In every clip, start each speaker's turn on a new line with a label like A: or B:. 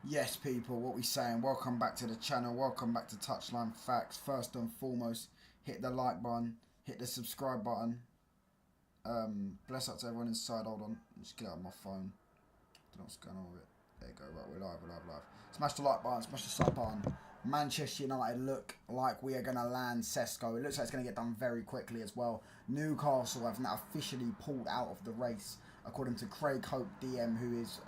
A: Yes, people, what we saying? Welcome back to the channel. Welcome back to Touchline Facts. First and foremost, hit the like button, hit the subscribe button. Bless up to everyone inside. Hold on, just get out of my phone. Don't know what's going on with it. There you go. Right, we're live. Smash the like button, smash the sub button. Manchester United look like we are going to land Sesko. It looks like it's going to get done very quickly as well. Newcastle have now officially pulled out of the race, according to Craig Hope DM, who is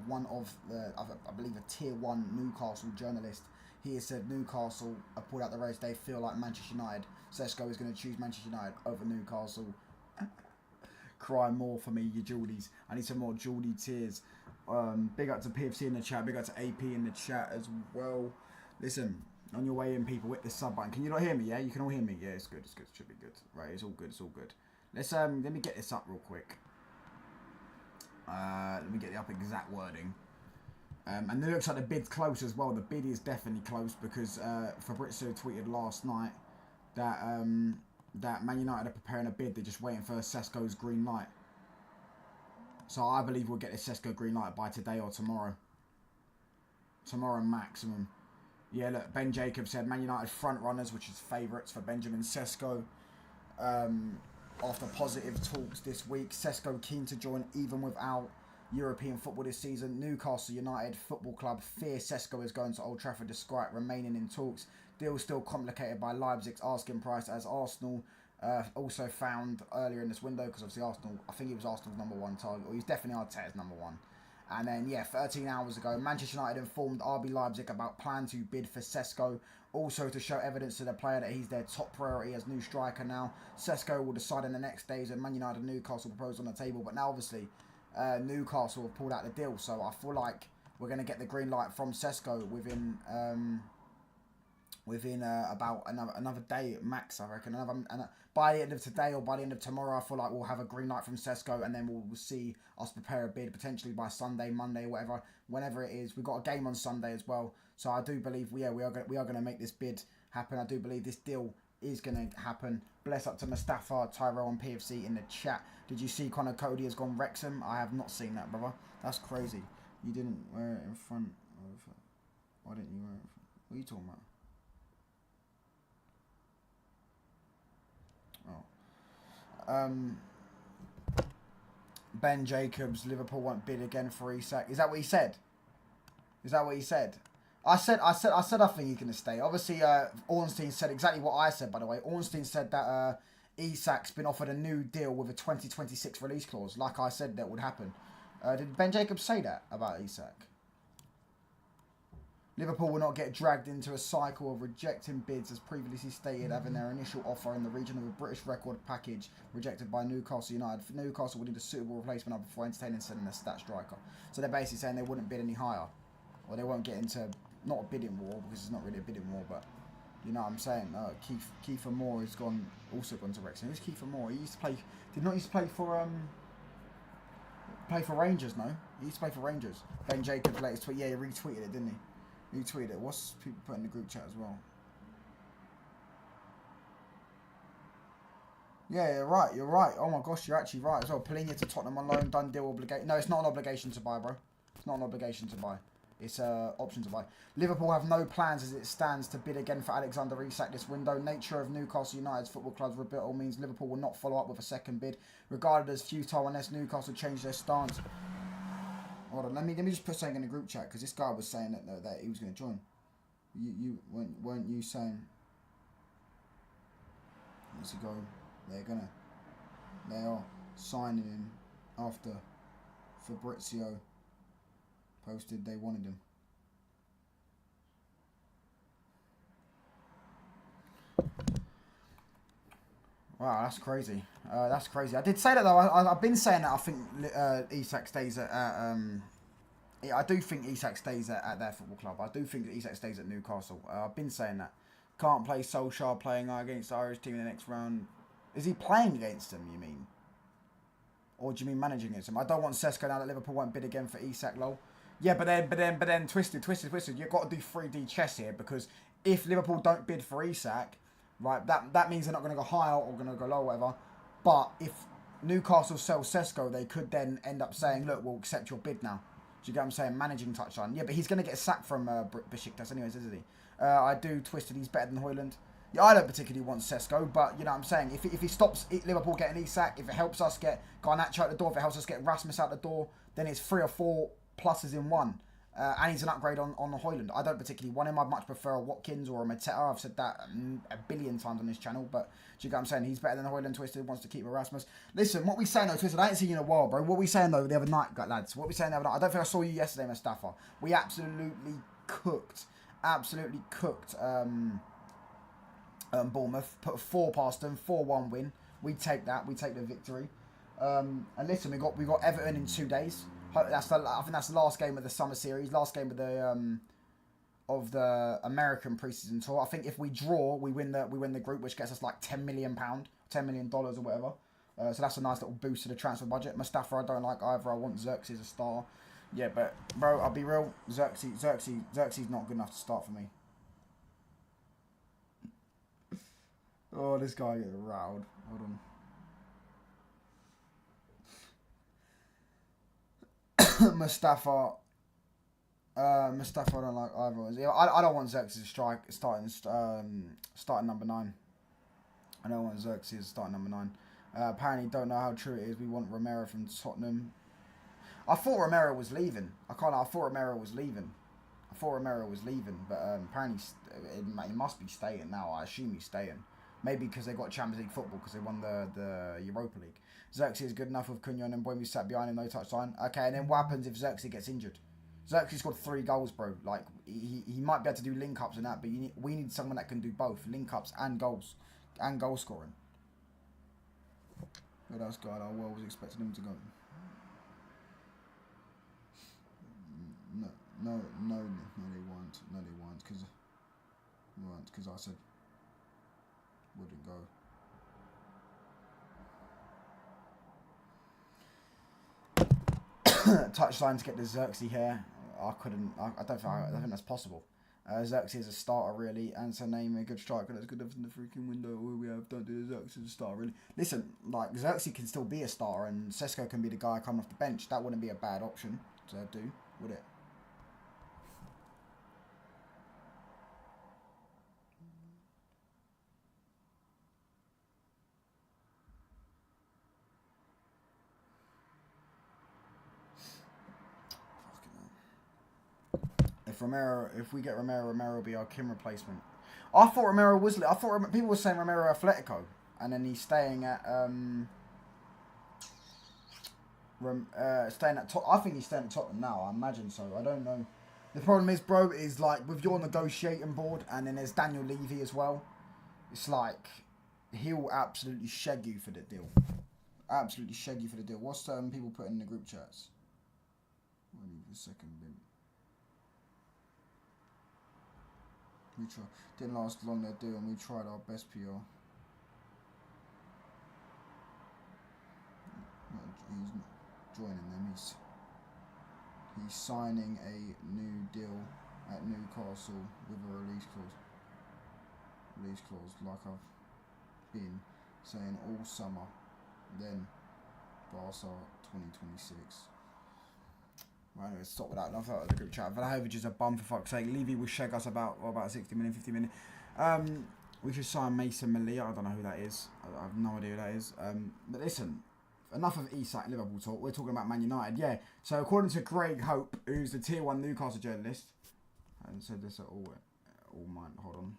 A: one of the, I believe, a tier 1 Newcastle journalist. He has said Newcastle have pulled out the race. They feel like Manchester United, Sesko is going to choose Manchester United over Newcastle. Cry more for me, you Geordies. I need some more Geordie tears. Big up to PFC in the chat. Big up to AP in the chat as well. Listen, on your way in, people, hit the sub button. Can you not hear me? Yeah, you can all hear me. Yeah, it's good. It's good. It should be good. Right, it's all good. It's all good. Let's let me get this up real quick. Let me get the up exact wording. And it looks like the bid's close as well. The bid is definitely close because Fabrizio tweeted last night that that Man United are preparing a bid. They're just waiting for Sesko's green light. So I believe we'll get the Sesko green light by today or tomorrow. Tomorrow maximum. Yeah, look, Ben Jacobs said Man United front runners, which is favourites for Benjamin Sesko. After positive talks this week, Sesko keen to join even without European football this season. Newcastle United Football Club fear Sesko is going to Old Trafford despite remaining in talks. Deal still complicated by Leipzig's asking price, as Arsenal also found earlier in this window, because obviously Arsenal, I think he was Arsenal's #1 target, or he's definitely Arteta's #1. And then, yeah, 13 hours ago, Manchester United informed RB Leipzig about plan to bid for Sesko, also to show evidence to the player that he's their top priority as new striker now. Sesko will decide in the next days, and Man United and Newcastle proposed on the table. But now, obviously, Newcastle have pulled out the deal, so I feel like we're going to get the green light from Sesko within about another day max, I reckon. By the end of today or by the end of tomorrow, I feel like we'll have a green light from Sesko, and then we'll see us prepare a bid potentially by Sunday, Monday, whatever, whenever it is. We've got a game on Sunday as well, so I do believe we are going to make this bid happen. I do believe this deal is going to happen. Bless up to Mustafa, Tyrell, and PFC in the chat. Did you see Connor Cody has gone Wrexham? I have not seen that, brother. That's crazy. You didn't wear it in front of... Why didn't you wear it in front? What are you talking about? Ben Jacobs, Liverpool won't bid again for Isak. Is that what he said? Is that what he said? I said I think he's going to stay. Obviously, Ornstein said exactly what I said, by the way. Ornstein said that Isak's been offered a new deal with a 2026 release clause, like I said that would happen. Did Ben Jacobs say that about Isak? Liverpool will not get dragged into a cycle of rejecting bids, as previously stated, having their initial offer in the region of a British record package rejected by Newcastle United. Newcastle would need a suitable replacement before entertaining sending a stat striker. So they're basically saying they wouldn't bid any higher. Or they won't get into, not a bidding war, because it's not really a bidding war, but you know what I'm saying. Kiefer Moore has also gone to Wrexham. Who's Kiefer Moore? He used to play, did not used to play for Rangers, no? He used to play for Rangers. Ben Jacobs' latest tweet, yeah, he retweeted it, didn't he? You tweet it. What's people put in the group chat as well? Yeah, you're right. You're right. Oh my gosh, you're actually right as well. Polina to Tottenham on loan, done deal obligation. No, it's not an obligation to buy, bro. It's not an obligation to buy. It's an option to buy. Liverpool have no plans as it stands to bid again for Alexander Isak this window. Nature of Newcastle United's football club's rebuttal means Liverpool will not follow up with a second bid, regarded as futile unless Newcastle change their stance. Hold on, let me just put something in the group chat, because this guy was saying that he was going to join. You weren't you saying? Let's go. They are signing him after Fabrizio posted they wanted him. Wow, that's crazy. That's crazy. I did say that though. I've been saying that. I think Isak stays at. I do think Isak stays at their football club. I do think that Isak stays at Newcastle. I've been saying that. Can't play Solskjaer playing against the Irish team in the next round. Is he playing against them, you mean? Or do you mean managing against them? I don't want Sesko now that Liverpool won't bid again for Isak, lol. Yeah, but then, twisted. You've got to do 3D chess here, because if Liverpool don't bid for Isak, right, that means they're not going to go higher or going to go low or whatever. But if Newcastle sell Sesko, they could then end up saying, look, we'll accept your bid now. Do you get what I'm saying? Managing touchline. Yeah, but he's going to get sacked from Besiktas anyways, isn't he? I do twisted. He's better than Højlund. Yeah, I don't particularly want Sesko, but you know what I'm saying? If he stops Liverpool getting Isak, if it helps us get Garnacho out the door, if it helps us get Rasmus out the door, then it's 3 or 4 pluses in one. And he's an upgrade on Højlund. I don't particularly want him. I'd much prefer a Watkins or a Mateta. I've said that a billion times on this channel, but do you get what I'm saying? He's better than Højlund. Twisted wants to keep Erasmus. Listen, what we saying though, Twisted, I ain't seen you in a while, bro. What we saying though the other night, lads? What we saying the other night? I don't think I saw you yesterday, Mustafa. We absolutely cooked. Bournemouth. Put 4 past them. 4-1 win. We take that. We take the victory. And listen, we got Everton in 2 days. I think that's the last game of the summer series, last game of the American preseason tour. I think if we draw, we win the group, which gets us like £10 million, $10 million or whatever. So that's a nice little boost to the transfer budget. Mustafa, I don't like either. I want Xerxes as a star. Yeah, but bro, I'll be real. Xerxes not good enough to start for me. Oh, this guy gets riled. Hold on. Mustafa, I don't like either. I don't want Xerxes starting number 9. I don't want Xerxes starting number 9. Apparently, don't know how true it is. We want Romero from Tottenham. I thought Romero was leaving. I thought Romero was leaving, but apparently he must be staying now. I assume he's staying. Maybe because they got Champions League football because they won the Europa League. Xerxes is good enough with Cunha and Mbeumo sat behind him, no touchline. Okay, and then what happens if Xerxes gets injured? Xerxes scored 3 goals, bro. Like, he might be able to do link-ups and that, but we need someone that can do both, link-ups and goals, and goal scoring. What else, God? I was expecting him to go. No, they won't. No, they won't, because I said wouldn't go. Touchline to get the Xerxes here. I don't think that's possible. Xerxes is a starter really, and so name a good striker that's good enough in the freaking window. All we have, don't do Xerxes as a starter really. Listen, like Xerxes can still be a starter, and Sesko can be the guy coming off the bench. That wouldn't be a bad option to do, would it? If we get Romero will be our Kim replacement. I thought Romero was. I thought people were saying Romero Atletico, and then he's staying at I think he's staying at Tottenham now. I imagine so. I don't know. The problem is, bro, is like with your negotiating board, and then there's Daniel Levy as well. It's like he'll absolutely shag you for the deal. Absolutely shag you for the deal. What's people put in the group chats? I need a second bit. We tried. Didn't last long that deal, and we tried our best PR. He's not joining them. He's signing a new deal at Newcastle with a release clause. Release clause, like I've been saying all summer. Then Barca 2026. Right, anyway, stop with that. Enough out of the group chat. Vlahovic is a bum, for fuck's sake. Levy will shag us about 60 million, 50 million. We should sign Mason Malia. I don't know who that is. I have no idea who that is. But listen, enough of Isak Liverpool talk. We're talking about Man United. Yeah. So according to Greg Hope, who's the Tier 1 Newcastle journalist, I haven't said this at all mine. Hold on.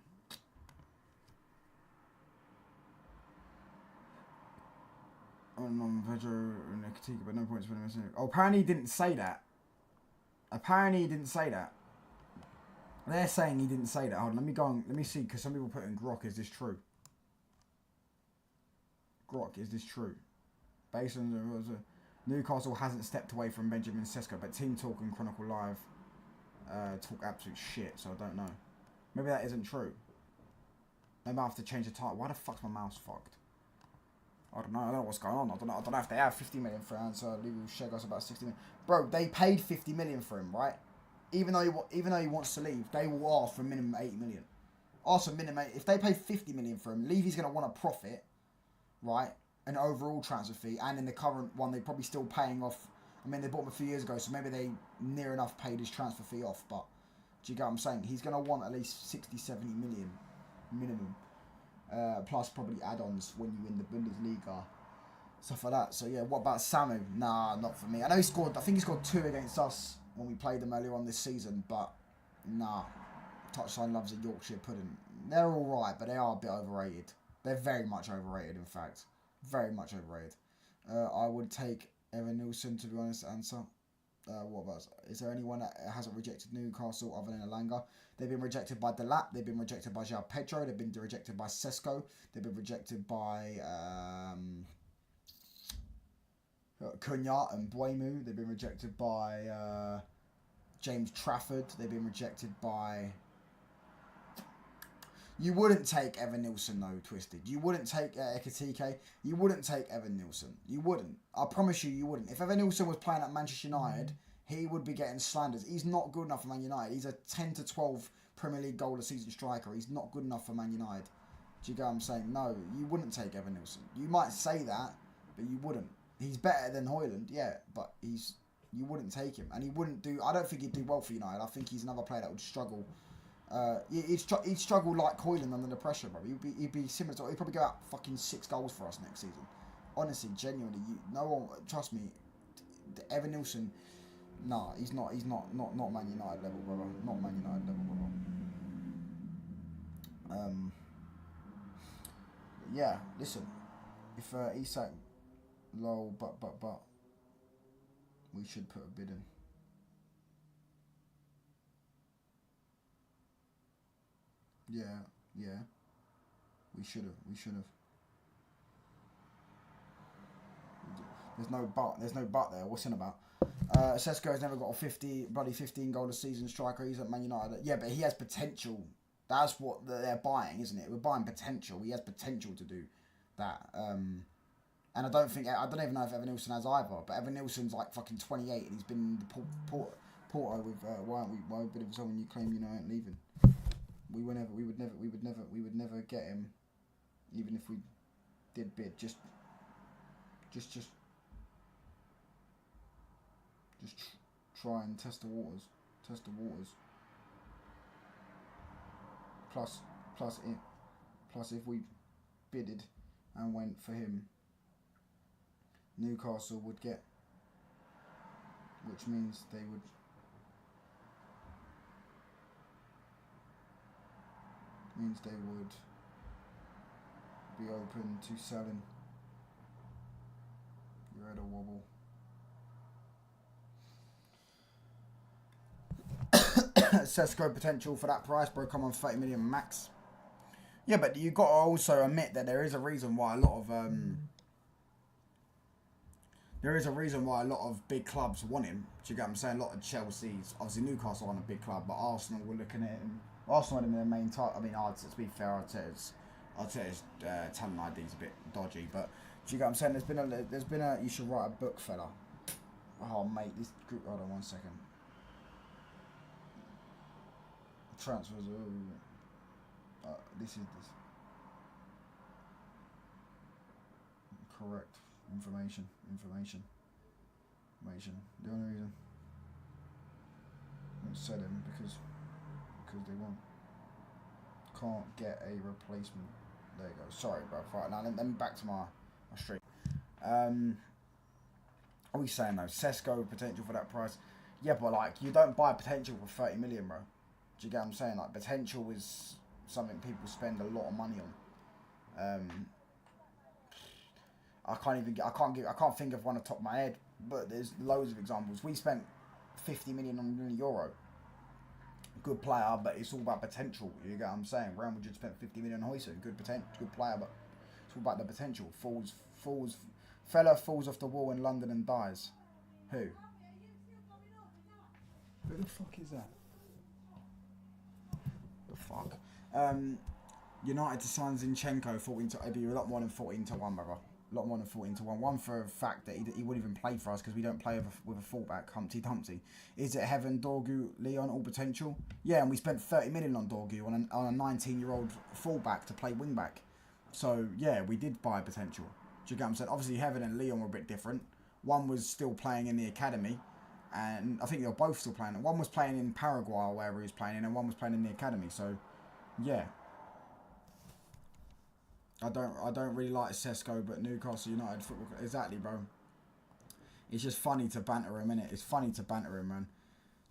A: But no points for the missing. Oh, apparently he didn't say that. They're saying he didn't say that. Hold on, let me go on. Let me see, because some people put in Grok. Is this true? Grok, is this true? Based on Newcastle hasn't stepped away from Benjamin Sesko, but Team Talk and Chronicle Live talk absolute shit, so I don't know. Maybe that isn't true. Maybe I have to change the title. Why the fuck's my mouse fucked? I don't know what's going on. I don't know if they have 50 million for him, so Levy will shag us about 60 million. Bro, they paid 50 million for him, right? Even though he wants to leave, they will ask for minimum 80 million. Ask for minimum 80. If they pay 50 million for him, Levy's going to want a profit, right? An overall transfer fee, and in the current one, they're probably still paying off I mean, they bought him a few years ago, so maybe they near enough paid his transfer fee off. But do you get what I'm saying? He's going to want at least 60, 70 million minimum. Plus probably add-ons when you win the Bundesliga. Stuff like that. So yeah, what about Samu? Nah, not for me. I know he scored, I think he scored 2 against us when we played them earlier on this season. But nah, Touchline loves a Yorkshire pudding. They're alright, but they are a bit overrated. They're very much overrated, in fact. Very much overrated. I would take Evan Nilsson, to be honest, answer. What about? Is there anyone that hasn't rejected Newcastle other than Elanga? They've been rejected by Delap. They've been rejected by João Pedro. They've been rejected by Sesko. They've been rejected by Cunha and Buemu. They've been rejected by James Trafford. They've been rejected by... You wouldn't take Evan Nilsson, though, Twisted. You wouldn't take Ekatike. You wouldn't take Evan Nilsson. You wouldn't. I promise you wouldn't. If Evan Nilsson was playing at Manchester United, he would be getting slanders. He's not good enough for Man United. He's a 10 to 12 Premier League goal a season striker. He's not good enough for Man United. Do you get what I'm saying? No, you wouldn't take Evan Nilsson. You might say that, but you wouldn't. He's better than Højlund, yeah, but you wouldn't take him. And he wouldn't do... I don't think he'd do well for United. I think he's another player that would struggle... he'd struggle like Højlund under the pressure, bro. He'd be similar to... He'd probably go out fucking 6 goals for us next season. Honestly, genuinely, no one... Trust me, Evan Nilsson... Nah, he's not Man United level, brother. Not Man United level, brother. Yeah, listen. If Isak... Lol, but... We should put a bid in. Yeah. We should have. There's no but there. What's in about? Sesko has never got a 15 goal a season striker. He's at Man United. Yeah, but he has potential. That's what they're buying, isn't it? We're buying potential. He has potential to do that. And I don't even know if Evan Nilsson has either. But Evan Nilsson's like fucking 28 and he's been in the Porto with why bit of someone you claim you ain't leaving. We would never get him, even if we did bid. Just try and test the waters. Plus if we bidded and went for him, Newcastle would get, which means they would. Means they would be open to selling. You're at a wobble. Sesko potential for that price, bro. Come on, 30 million max. Yeah, but you got to also admit that there is a reason why a lot of big clubs want him. Do you get what I'm saying? A lot of Chelsea's, obviously Newcastle aren't a big club, but Arsenal were looking at him. Arsenal had him in their main title. I mean, to be fair, I'd say his talent ID's a bit dodgy, but do you get what I'm saying? There's been a. You should write a book, fella. Oh, mate, this group. Hold on 1 second. Transfers. This. Correct information. The only reason I won't sell him because they won't. Can't get a replacement. There you go. Sorry, bro. Right, now let me back to my stream. What are we saying though? Sesko potential for that price? Yeah, but like you don't buy potential for 30 million, bro. Do you get what I'm saying? Like potential is something people spend a lot of money on. I can't think of one off the top of my head, but there's loads of examples. We spent 50 million on Euro. Good player, but it's all about potential. You get what I'm saying? Real Madrid spent 50 million on Højlund. Good player, but it's all about the potential. Fella falls off the wall in London and dies. Who the fuck is that? The fuck? United to sign Zinchenko 14 to. It'd be a lot more than 14 to 1, brother. A lot more than 14 to 1. One for a fact that he wouldn't even play for us because we don't play with a fullback, Humpty Dumpty. Is it Heaven, Dorgu, Leon, all potential? Yeah, and we spent 30 million on Dorgu on a 19-year-old fullback to play wingback. So, yeah, we did buy potential. Do you get what I'm saying? Obviously, Heaven and Leon were a bit different. One was still playing in the academy, and I think they were both still playing. One was playing in Paraguay or wherever he was playing, and one was playing in the academy. So, yeah. I don't really like Sesko, but Newcastle United football, exactly, bro. It's just funny to banter him, innit? It's funny to banter him, man.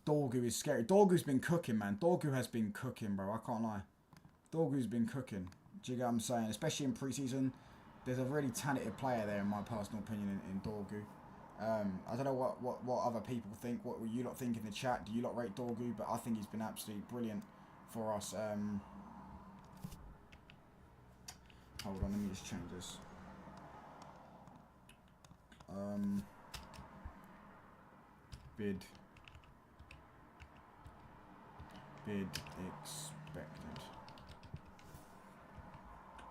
A: Dorgu is scary. Dorgu's been cooking, man. Dorgu has been cooking, bro. I can't lie. Dorgu's been cooking. Do you get what I'm saying? Especially in pre-season, there's a really talented player there, in my personal opinion, in Dorgu. I don't know what other people think. What you lot think in the chat? Do you lot rate Dorgu? But I think he's been absolutely brilliant for us. Hold on, let me just change this. Bid expected.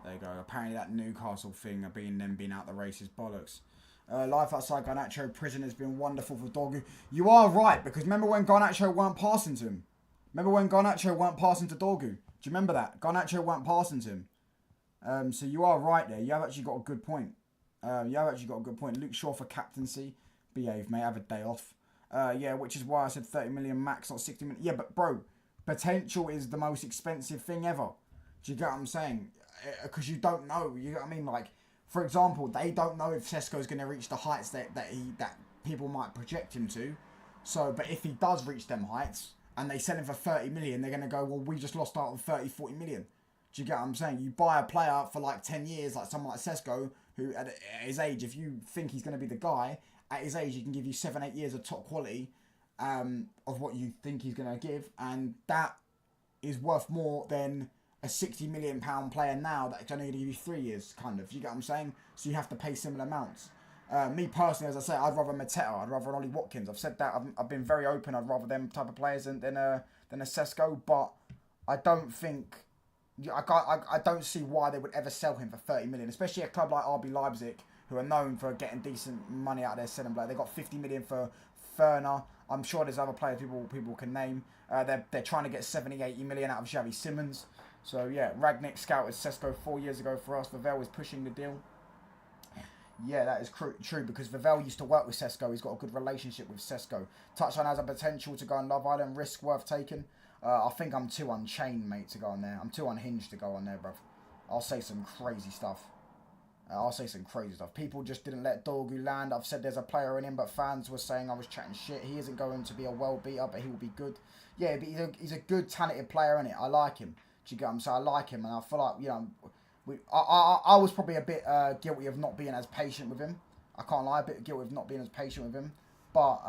A: There you go. Apparently that Newcastle thing of being out the race is bollocks. Life outside Garnacho prison has been wonderful for Dorgu. You are right, because remember when Garnacho weren't passing to him? Remember when Garnacho weren't passing to Dorgu? Do you remember that? Garnacho weren't passing to him. So you are right there. You have actually got a good point. Luke Shaw for captaincy. Behave, mate. Have a day off. Yeah, which is why I said 30 million max, not 60 million. Yeah, but bro, potential is the most expensive thing ever. Do you get what I'm saying? Because you don't know. You know what I mean? Like, for example, they don't know if Sesko's going to reach the heights that people might project him to. So, but if he does reach them heights and they sell him for 30 million, they're going to go, well, we just lost out on 30, 40 million. Do you get what I'm saying? You buy a player for like 10 years, like someone like Sesko, who at his age, if you think he's going to be the guy, at his age, he can give you 7-8 years of top quality of what you think he's going to give. And that is worth more than a £60 million player now that's only going to give you 3 years, kind of. Do you get what I'm saying? So you have to pay similar amounts. Me personally, as I say, I'd rather Mateta, I'd rather Ollie Watkins. I've said that, I've been very open, I'd rather them type of players than a Sesko, but I don't think... I don't see why they would ever sell him for 30 million, especially a club like RB Leipzig, who are known for getting decent money out of their selling player. They got 50 million for Ferner. I'm sure there's other players people can name. They're trying to get 70, 80 million out of Xavi Simons. So yeah, Ragnick scouted Sesko 4 years ago for us. Vivell is pushing the deal. Yeah, that is true because Vivell used to work with Sesko. He's got a good relationship with Sesko. Touchline has a potential to go on Love Island. Risk worth taking. I think I'm too unchained, mate, to go on there. I'm too unhinged to go on there, bruv. I'll say some crazy stuff. People just didn't let Dorgu land. I've said there's a player in him, but fans were saying I was chatting shit. He isn't going to be a world beater, but he will be good. Yeah, but he's a good, talented player, innit? I like him. Do you get what I'm saying? I like him, and I feel like, you know, I was probably a bit guilty of not being as patient with him. I can't lie, a bit guilty of not being as patient with him. But,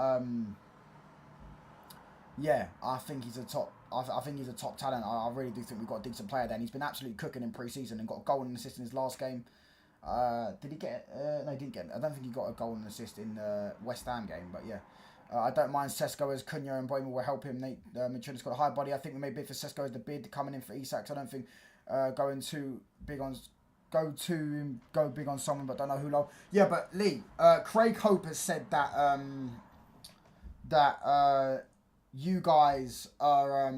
A: yeah, I think he's a top... I think he's a top talent. I really do think we've got a decent player there. And he's been absolutely cooking in pre-season and got a goal and assist in his last game. Did he get it? No, he didn't get it. I don't think he got a goal and assist in the West Ham game. But yeah, I don't mind Sesko as Cunha and Boyma will help him. Nate Mitchell's got a high body. I think we may bid for Sesko as the bid coming in for Isak. So I don't think going too big on... Go big on someone, but don't know who low. Yeah, but Lee, Craig Hope has said that... you guys are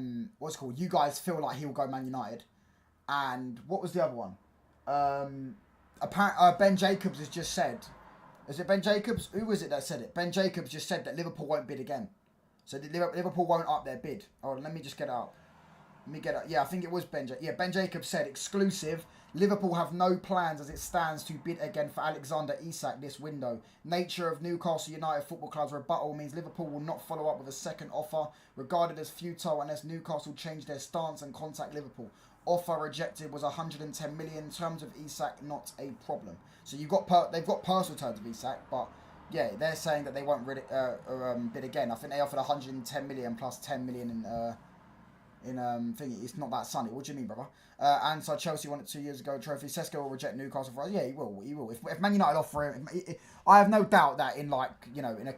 A: you guys feel like he'll go Man United, and what was the other one? Ben Jacobs has just said, is it Ben Jacobs? Who was it that said it? Ben Jacobs just said that Liverpool won't bid again, so Liverpool won't up their bid. Oh, let me just get it up. Yeah, I think it was Ben Jacobs. Yeah, Ben Jacobs said exclusive. Liverpool have no plans as it stands to bid again for Alexander Isak this window. Nature of Newcastle United Football Club's rebuttal means Liverpool will not follow up with a second offer, regarded as futile unless Newcastle change their stance and contact Liverpool. Offer rejected was 110 million. In terms of Isak, not a problem. So they've got personal terms of Isak, but yeah, they're saying that they won't bid again. I think they offered 110 million plus 10 million in thingy. It's not that sunny. What do you mean, brother? And so Chelsea won it 2 years ago. Trophy. Sesko will reject Newcastle for us. Yeah, he will. If Man United offer him, I have no doubt that in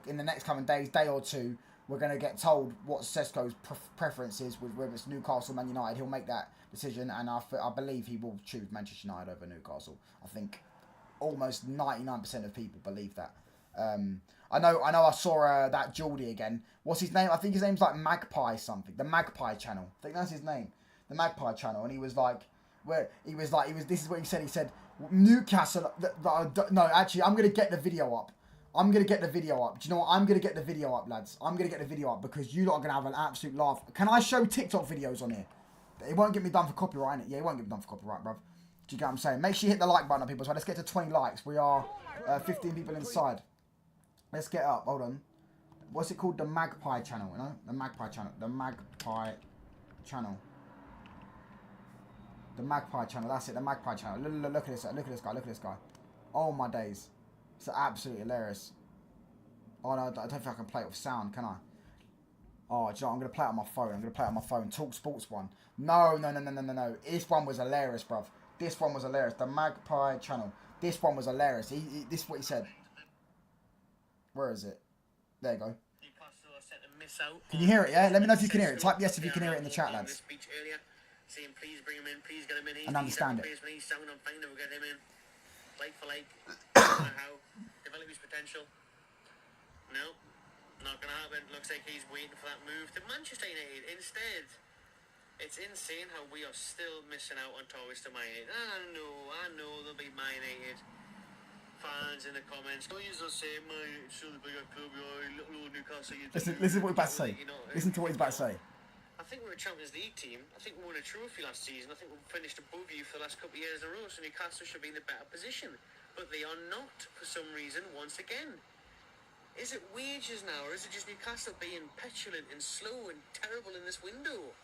A: in the next coming day or two, we're going to get told what Sesko's preference is with whether it's Newcastle, Man United. He'll make that decision, and I believe he will choose Manchester United over Newcastle. I think almost 99% of people believe that. I know. I saw that Geordie again. What's his name? I think his name's like Magpie something. The Magpie Channel. I think that's his name. The Magpie Channel. And he was like, this is what he said. He said, Newcastle. No, actually, I'm gonna get the video up. I'm going to get the video up. Do you know what? I'm going to get the video up, lads. I'm going to get the video up because you lot are going to have an absolute laugh. Can I show TikTok videos on here? It won't get me done for copyright, innit? Yeah, it won't get me done for copyright, bruv. Do you get what I'm saying? Make sure you hit the like button, people. So let's get to 20 likes. We are 15 people inside. Let's get up. Hold on. What's it called? The Magpie channel, you know? The Magpie channel. The Magpie channel. The Magpie channel. That's it. The Magpie channel. Look at this. Look at this guy. Look at this guy. Oh, my days. It's absolutely hilarious. Oh, no, I don't think I can play it with sound, can I? Oh, do you know what? I'm going to play it on my phone. I'm going to play it on my phone. Talk Sports one. No. This one was hilarious, bruv. This one was hilarious. The Magpie channel. This one was hilarious. This is what he said. Where is it? There you go. Can you hear it, yeah? Let me know if you can hear it. Type yes if you can hear it in the chat, lads. And understand it.
B: Like for like, how develop his potential. No, not gonna happen. Looks like he's waiting for that move to Manchester United instead. It's insane how we are still missing out on toys to Man United. I know there'll be Man United fans in the comments. Don't use us say Man United still the bigger club, little old Newcastle.
A: Listen to what he's about to say. Listen to what he's about to say.
B: I think we're a Champions League team. I think we won a trophy last season. I think we've finished above you for the last couple of years in a row. So Newcastle should be in a better position. But they are not, for some reason, once again. Is it wages now, or is it just Newcastle being petulant and slow and terrible in this window?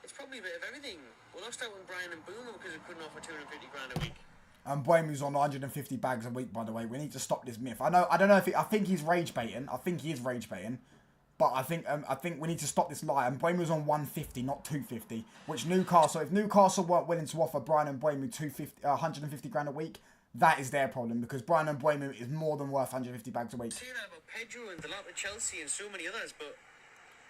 B: It's probably a bit of everything. We lost out on Brian and Boomer because we couldn't offer 250 grand a week.
A: And Buemo's on 150 bags a week, by the way. We need to stop this myth. I don't know if I think he's rage baiting. I think he is rage baiting. But I think we need to stop this lie. And Buemo's on 150, not 250. Which Newcastle, if Newcastle weren't willing to offer Brian and Buemo 150 grand a week, that is their problem. Because Brian and Buemo is more than worth 150 bags a week.
B: Say that about Pedro and the lot of Chelsea and so many others, but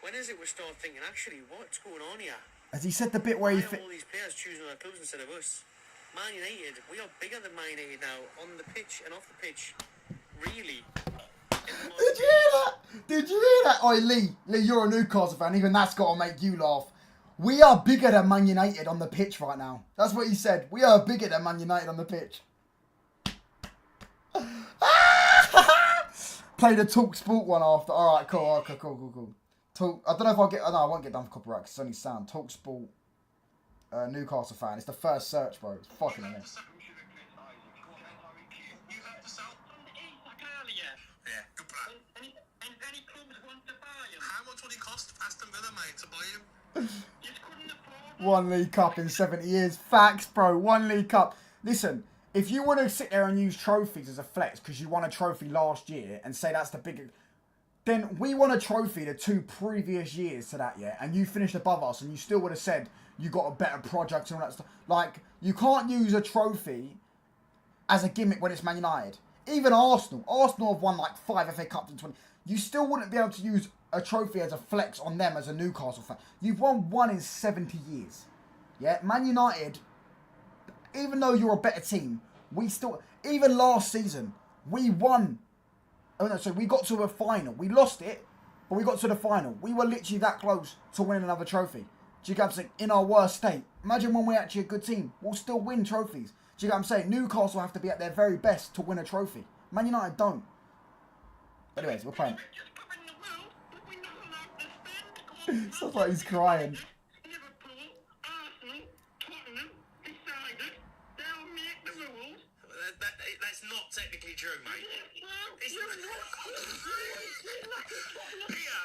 B: when is it we start thinking, actually, what's going on here?
A: Has he said the bit where
B: Why are all these players choosing our clubs instead of us? Man United, we are bigger than Man United now, on the pitch and off the pitch. Really.
A: Did you hear that? Did you hear that? Oi, Lee, you're a Newcastle fan. Even that's got to make you laugh. We are bigger than Man United on the pitch right now. That's what he said. We are bigger than Man United on the pitch. Play the Talk Sport one after. All right, cool. Okay, cool. Talk. I don't know if I'll get. Oh, no, I won't get done for copyright because it's only sound. Talk Sport. Newcastle fan. It's the first search, bro. It's fucking amazing. One League Cup in 70 years. Facts, bro. One League Cup. Listen, if you want to sit there and use trophies as a flex because you won a trophy last year and say that's the biggest, then we won a trophy the 2 previous years to that, yeah, and you finished above us and you still would have said you got a better project and all that stuff. Like, you can't use a trophy as a gimmick when it's Man United. Even Arsenal have won like 5 FA Cups in 20. You still wouldn't be able to use a trophy as a flex on them as a Newcastle fan. You've won 1 in 70 years. Yeah, Man United, even though you're a better team, we still, even last season, we won. Oh no, so we got to a final. We lost it, but we got to the final. We were literally that close to winning another trophy. Do you get what I'm saying? In our worst state. Imagine when we're actually a good team. We'll still win trophies. Do you get what I'm saying? Newcastle have to be at their very best to win a trophy. Man United don't. Anyways, we're playing. Sounds like he's crying.
B: That's not technically true, mate.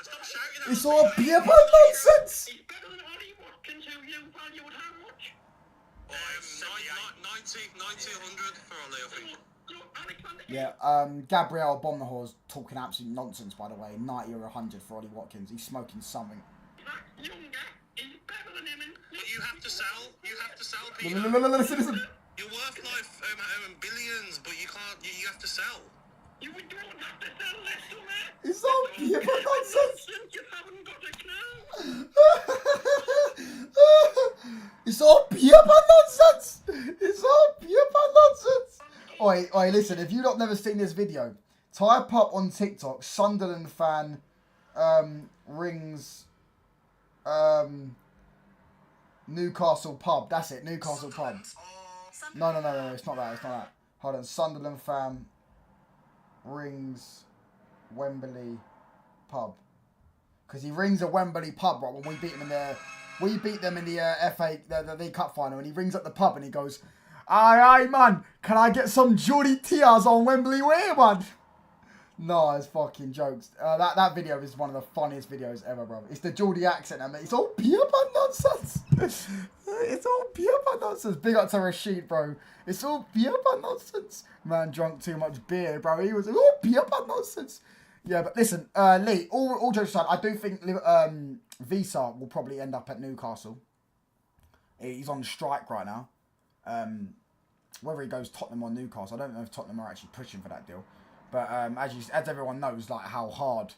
B: Stop shouting.
A: It's all beer bun nonsense.
B: He's better than Ollie Watkins, who you value at how much? 90-100 for Ollie, I think.
A: Yeah, Gabriel Bonhor's talking absolute nonsense, by the way. 90 or 100 for Ollie Watkins. He's smoking something.
B: But you have to sell. You have to sell, Peter.
A: Listen.
B: You're worth like billions, but you can't. You have to sell. You don't have to sell less than that.
A: It's all beer bun nonsense.
B: You haven't got a clue.
A: It's all beer bun nonsense. It's all beer bun nonsense. Oi, listen, if you've never seen this video, type up on TikTok, Sunderland fan rings Newcastle pub. That's it, Newcastle pub. No, it's not that. Hold on, Sunderland fan rings Wembley pub. Because he rings a Wembley pub, right, when we beat them in the FA, the League Cup final, and he rings up the pub and he goes, aye, man, can I get some Geordie Tiers on Wembley Way, man? No, it's fucking jokes. That video is one of the funniest videos ever, bro. It's the Geordie accent, and it's all pure nonsense. It's all pure nonsense. Big up to Rashid, bro. It's all pure nonsense. Man drunk too much beer, bro. He was all pure nonsense. Yeah, but listen, Lee, all jokes aside, I do think Visa will probably end up at Newcastle. He's on strike right now. Whether he goes Tottenham or Newcastle, I don't know if Tottenham are actually pushing for that deal. But as everyone knows, like how hard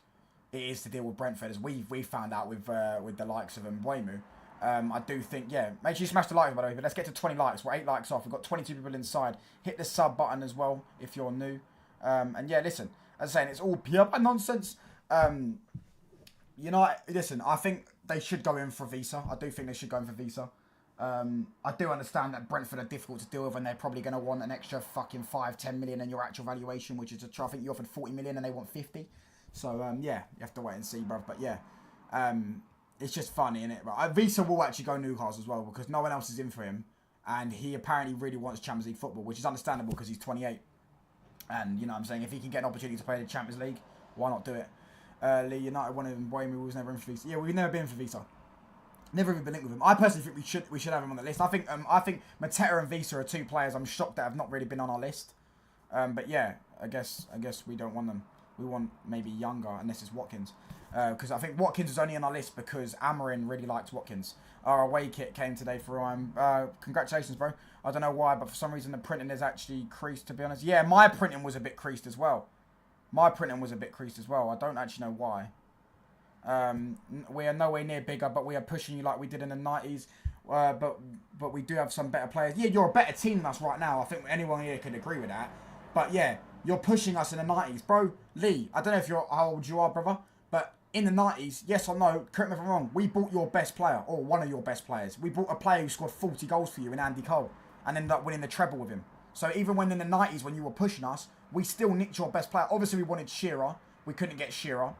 A: it is to deal with Brentford, as we found out with the likes of Mbeumo. I do think, yeah, make sure you smash the likes, by the way. But let's get to 20 likes. We're 8 likes off. We've got 22 people inside. Hit the sub button as well if you're new. And yeah, listen, as I'm saying, it's all pure nonsense. Listen, I think they should go in for Visa. I do think they should go in for Visa. I do understand that Brentford are difficult to deal with, and they're probably going to want an extra fucking 5-10 million in your actual valuation, which is I think you offered 40 million and they want 50. So yeah, you have to wait and see, bruv. But yeah, it's just funny, innit? But Visa will actually go Newcastle as well because no one else is in for him, and he apparently really wants Champions League football, which is understandable because he's 28. And you know what I'm saying, if he can get an opportunity to play the Champions League, why not do it? Lee United wanted him. Mbeumo was never in for Visa. Yeah, we've never been for Visa. Never even been linked with him. I personally think we should have him on the list. I think Mateta and Visa are 2 players I'm shocked that have not really been on our list. But yeah, I guess we don't want them. We want maybe younger, unless it's Watkins. Because I think Watkins is only on our list because Amarin really likes Watkins. Our away kit came today for Ryan. Congratulations, bro. I don't know why, but for some reason the printing is actually creased, to be honest. Yeah, my printing was a bit creased as well. I don't actually know why. We are nowhere near bigger, but we are pushing you like we did in the 90s. But we do have some better players. Yeah, you're a better team than us right now. I think anyone here could agree with that. But yeah, you're pushing us in the 90s. Bro, Lee, I don't know how old you are, brother, but in the 90s, yes or no, correct me if I'm wrong, we bought your best player, or one of your best players. We bought a player who scored 40 goals for you in Andy Cole, and ended up winning the treble with him. So even when in the 90s, when you were pushing us, we still nicked your best player. Obviously, we wanted Shearer. We couldn't get Shearer.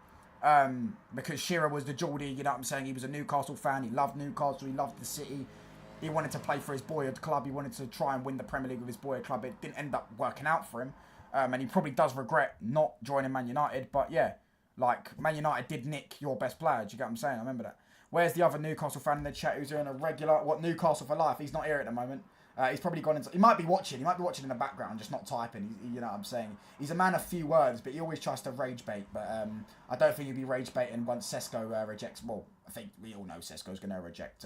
A: Because Shearer was the Geordie, you know what I'm saying? He was a Newcastle fan. He loved Newcastle. He loved the city. He wanted to play for his boyhood club. He wanted to try and win the Premier League with his boyhood club. It didn't end up working out for him. And he probably does regret not joining Man United. But yeah, like, Man United did nick your best player. Do you get what I'm saying? I remember that. Where's the other Newcastle fan in the chat who's doing a regular, Newcastle for life? He's not here at the moment. He's probably gone into... He might be watching in the background, just not typing. You know what I'm saying? He's a man of few words, but he always tries to rage bait. But I don't think he'll be rage baiting once Sesko rejects... Well, I think we all know Sesko's going to reject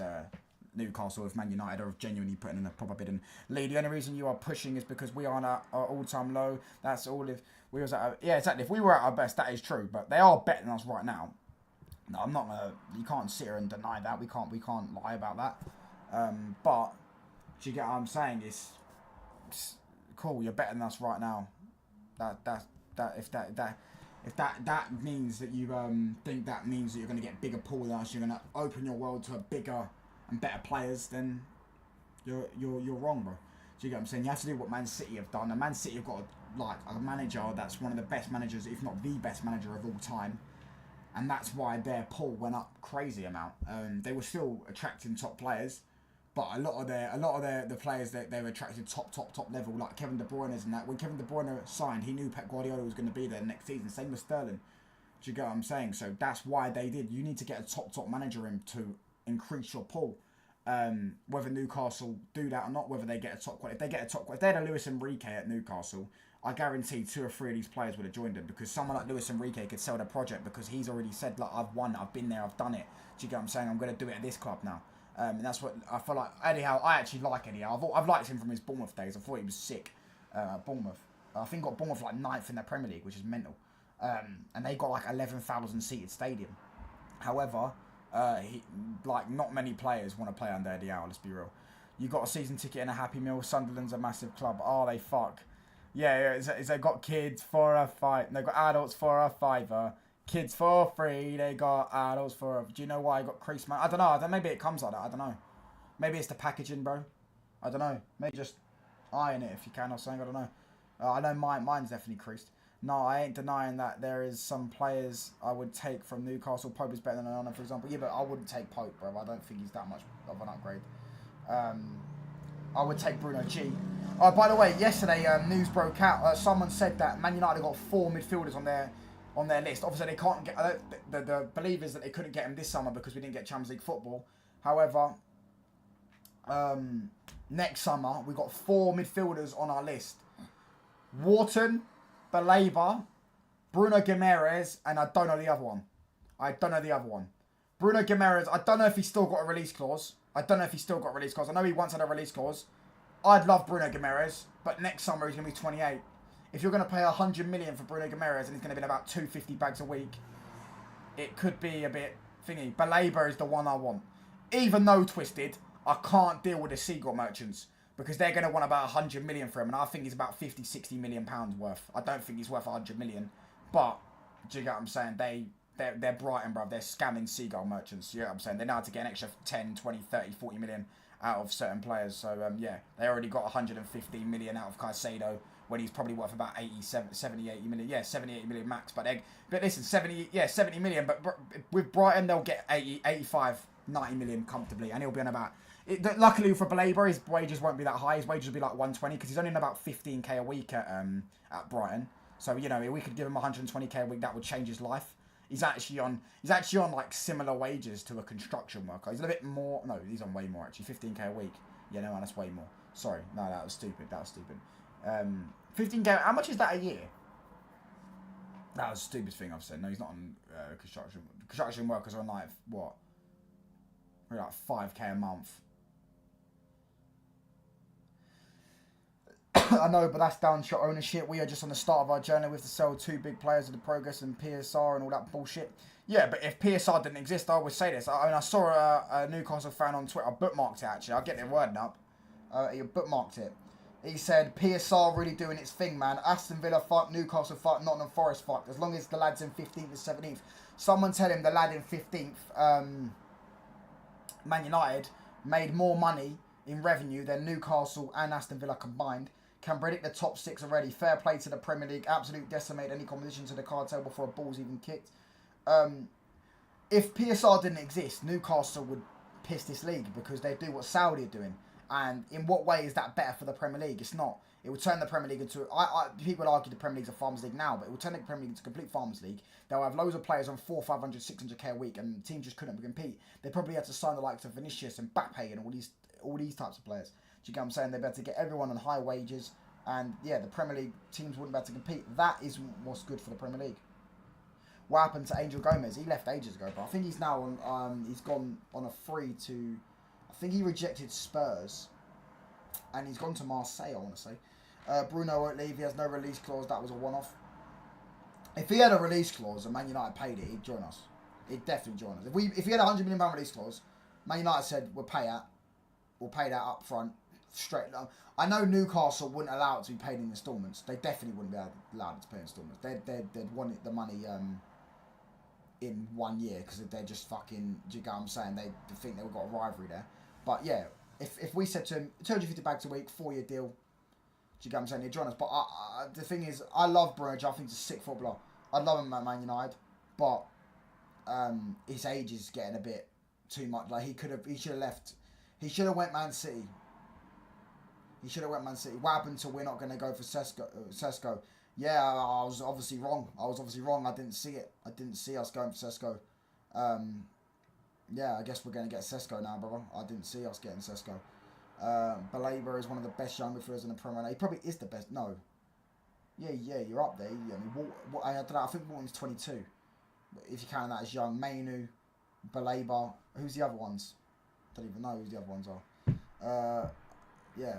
A: Newcastle if Man United are genuinely putting in a proper bid. And Lee, the only reason you are pushing is because we are on our all-time low. That's all. If we was at our, yeah, exactly. If we were at our best, that is true. But they are better than us right now. No, I'm not going to... You can't sit here and deny that. We can't lie about that. But... Do you get what I'm saying? It's cool. You're better than us right now. If that means that you think that means that you're going to get bigger pool than us, you're going to open your world to a bigger and better players, then you're wrong, bro. Do you get what I'm saying? You have to do what Man City have done. And Man City have got a manager that's one of the best managers, if not the best manager of all time. And that's why their pool went up crazy amount. They were still attracting top players. But a lot of the players that they were attracted top level, like Kevin De Bruyne's and that. When Kevin De Bruyne signed, he knew Pep Guardiola was going to be there next season. Same with Sterling. Do you get what I'm saying? So that's why they did. You need to get a top manager in to increase your pool. Whether Newcastle do that or not, whether they get a top quality. If they get a top quality, if they had a Luis Enrique at Newcastle, I guarantee 2 or 3 of these players would have joined him, because someone like Luis Enrique could sell the project because he's already said, like, I've won, I've been there, I've done it. Do you get what I'm saying? I'm going to do it at this club now. And that's what I feel like. Eddie Howe, I actually like Eddie Howe. I've liked him from his Bournemouth days. I thought he was sick at Bournemouth. I think got Bournemouth like 9th in the Premier League, which is mental. And they got like 11,000 seated stadium. However, not many players want to play under Eddie Howe, let's be real. You got a season ticket and a Happy Meal. Sunderland's a massive club. Oh, they fuck. Yeah, they got kids for a fight. They got adults for a fiver. Kids for free, they got adults for... Do you know why I got creased, man? I don't know. Maybe it comes like that. I don't know. Maybe it's the packaging, bro. I don't know. Maybe just iron it if you can or something. I don't know. I know mine's definitely creased. No, I ain't denying that there is some players I would take from Newcastle. Pope is better than Onana, for example. Yeah, but I wouldn't take Pope, bro. I don't think he's that much of an upgrade. I would take Bruno G. Oh, by the way, yesterday news broke out. Someone said that Man United got 4 midfielders on their list. Obviously, they can't get the belief is that they couldn't get him this summer because we didn't get Champions League football. However, next summer we got 4 midfielders on our list: Wharton, Baleba, Bruno Guimaraes, and I don't know the other one. Bruno Guimaraes, I don't know if he's still got a release clause. I know he once had a release clause. I'd love Bruno Guimaraes, but next summer he's going to be 28. If you're going to pay 100 million for Bruno Guimaraes and he's going to be about 250 bags a week, it could be a bit thingy. Baleba is the one I want. Even though Twisted, I can't deal with the Seagull merchants because they're going to want about 100 million for him, and I think he's about 50, 60 million pounds worth. I don't think he's worth 100 million, but do you get what I'm saying? They're Brighton, bruv. They're scamming Seagull merchants. You know what I'm saying? They know how to get an extra 10, 20, 30, 40 million out of certain players. So, yeah, they already got 115 million out of Caicedo when he's probably worth about 70, 80 million. Yeah, 70, 80 million max. But listen, 70 million. But with Brighton, they'll get 80, 85, 90 million comfortably. And he'll be on about... luckily for Baleba, his wages won't be that high. His wages will be like 120 because he's only on about 15k a week at Brighton. So, you know, if we could give him 120k a week, that would change his life. He's actually on like similar wages to a construction worker. He's a bit more. No, he's on way more actually. 15k a week. Yeah, no, man, that's way more. Sorry, no, that was stupid. 15k. How much is that a year? That was the stupidest thing I've said. No, he's not on construction. Construction workers are on like what? Maybe like 5k a month. I know, but that's down to ownership. We are just on the start of our journey. We have to sell 2 big players of the progress and PSR and all that bullshit. Yeah, but if PSR didn't exist, I always say this. I saw a Newcastle fan on Twitter. I bookmarked it, actually. I'll get the wording up. He bookmarked it. He said, PSR really doing its thing, man. Aston Villa fuck, Newcastle fuck, Nottingham Forest fuck. As long as the lad's in 15th and 17th. Someone tell him the lad in 15th, Man United, made more money in revenue than Newcastle and Aston Villa combined. Can predict the top 6 already. Fair play to the Premier League. Absolute decimate any competition to the card table before a ball's even kicked. If PSR didn't exist, Newcastle would piss this league because they do what Saudi are doing. And in what way is that better for the Premier League? It's not. It would turn the Premier League into... people would argue the Premier League's a Farmers League now, but it would turn the Premier League into a complete Farmers League. They'll have loads of players on 400, 500, 600k a week, and teams just couldn't compete. They probably had to sign the likes of Vinicius and Mbappe and all these types of players. Do you get what I'm saying? They'd be able to get everyone on high wages. And, yeah, the Premier League teams wouldn't be able to compete. That is what's good for the Premier League. What happened to Angel Gomez? He left ages ago, but I think he's now on... he's gone on a free to... I think he rejected Spurs. And he's gone to Marseille, I want to say. Bruno won't leave. He has no release clause. That was a one-off. If he had a release clause and Man United paid it, he'd join us. He'd definitely join us. If he had a £100 million release clause, Man United said, we'll pay that up front. Straight. I know Newcastle wouldn't allow it to be paid in instalments. They definitely wouldn't be allowed to pay instalments. They'd want the money in 1 year because they're just fucking... Do you get what I'm saying? They think they've got a rivalry there. But yeah, if we said to him 250 bags a week, 4-year deal, do you get what I'm saying? He'd join us. But the thing is, I love Bruno. I think he's a sick footballer. I love him at Man United, but his age is getting a bit too much. Like he should have left. He should have went Man City. What happened to we're not going to go for Sesko? Yeah, I was obviously wrong. I didn't see it. I didn't see us going for Sesko. Yeah, I guess we're going to get Sesko now, brother. I didn't see us getting Sesko. Baleba is one of the best young midfielders in the Premier League. He probably is the best. No. Yeah, you're up there. I mean, I don't know. I think Wharton's 22. If you count that as young. Mainu, Baleba. Who's the other ones? Don't even know who the other ones are. Yeah.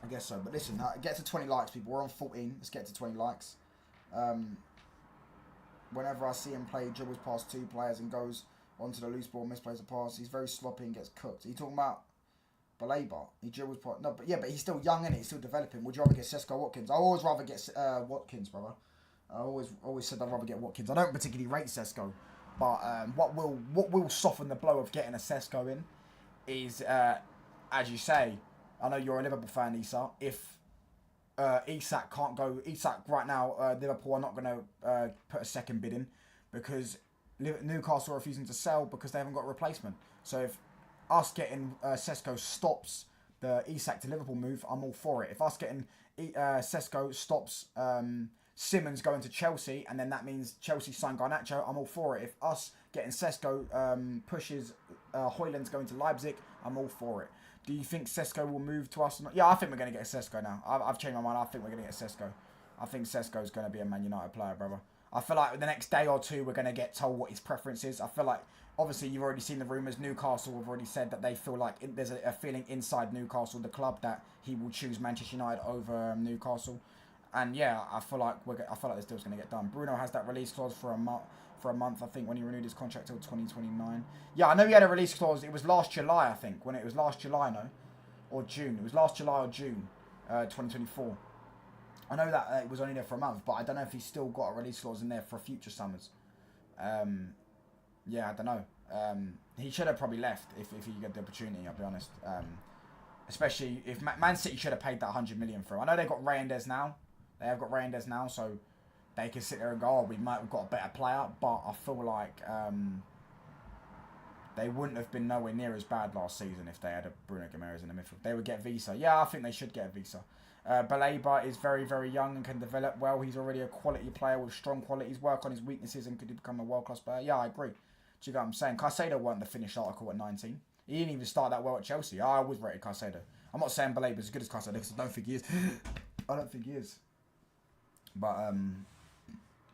A: I guess so. But listen, get to 20 likes, people. We're on 14. Let's get to 20 likes. Whenever I see him play, he dribbles past 2 players and goes onto the loose ball, misplays a pass. He's very sloppy and gets cooked. Are you talking about Baleba? He dribbles past... No, but he's still young, innit? He's still developing. Would you rather get Sesko or Watkins? I always rather get Watkins, brother. I always said I'd rather get Watkins. I don't particularly rate Sesko, but what will soften the blow of getting a Sesko in is, as you say... I know you're a Liverpool fan, Isak. If Isak can't go. Isak right now, Liverpool are not going to put a second bid in because Newcastle are refusing to sell because they haven't got a replacement. So if us getting Sesko stops the Isak to Liverpool move, I'm all for it. If us getting Sesko stops Simmons going to Chelsea, and then that means Chelsea sign Garnacho, I'm all for it. If us getting Sesko pushes Højlund's going to Leipzig, I'm all for it. Do you think Sesko will move to us? Yeah, I think we're going to get a Sesko now. I've changed my mind. I think we're going to get a Sesko. I think Sesko's going to be a Man United player, brother. I feel like the next day or two, we're going to get told what his preference is. I feel like, obviously, you've already seen the rumours. Newcastle have already said that they feel like there's a feeling inside Newcastle, the club, that he will choose Manchester United over Newcastle. And yeah, I feel like this deal's going to get done. Bruno has that release clause for a month, I think, when he renewed his contract till 2029. Yeah, I know he had a release clause. It was last July, I think. When it was last July, no? Or June. It was last July or June 2024. I know that it was only there for a month, but I don't know if he's still got a release clause in there for future summers. Yeah, I don't know. He should have probably left if he got the opportunity, I'll be honest. Especially if Man City should have paid that 100 million for him. I know they've got Reinders now. They have got Reinders now, so they can sit there and go, oh, we've got a better player. But I feel like they wouldn't have been nowhere near as bad last season if they had a Bruno Guimaraes in the midfield. They would get Visa. Yeah, I think they should get a Visa. Baleba is very, very young and can develop well. He's already a quality player with strong qualities. Work on his weaknesses and could become a world-class player. Yeah, I agree. Do you get what I'm saying? Caicedo weren't the finished article at 19. He didn't even start that well at Chelsea. I always rated Caicedo. I'm not saying Baleba's as good as Caicedo because I don't think he is. I don't think he is. But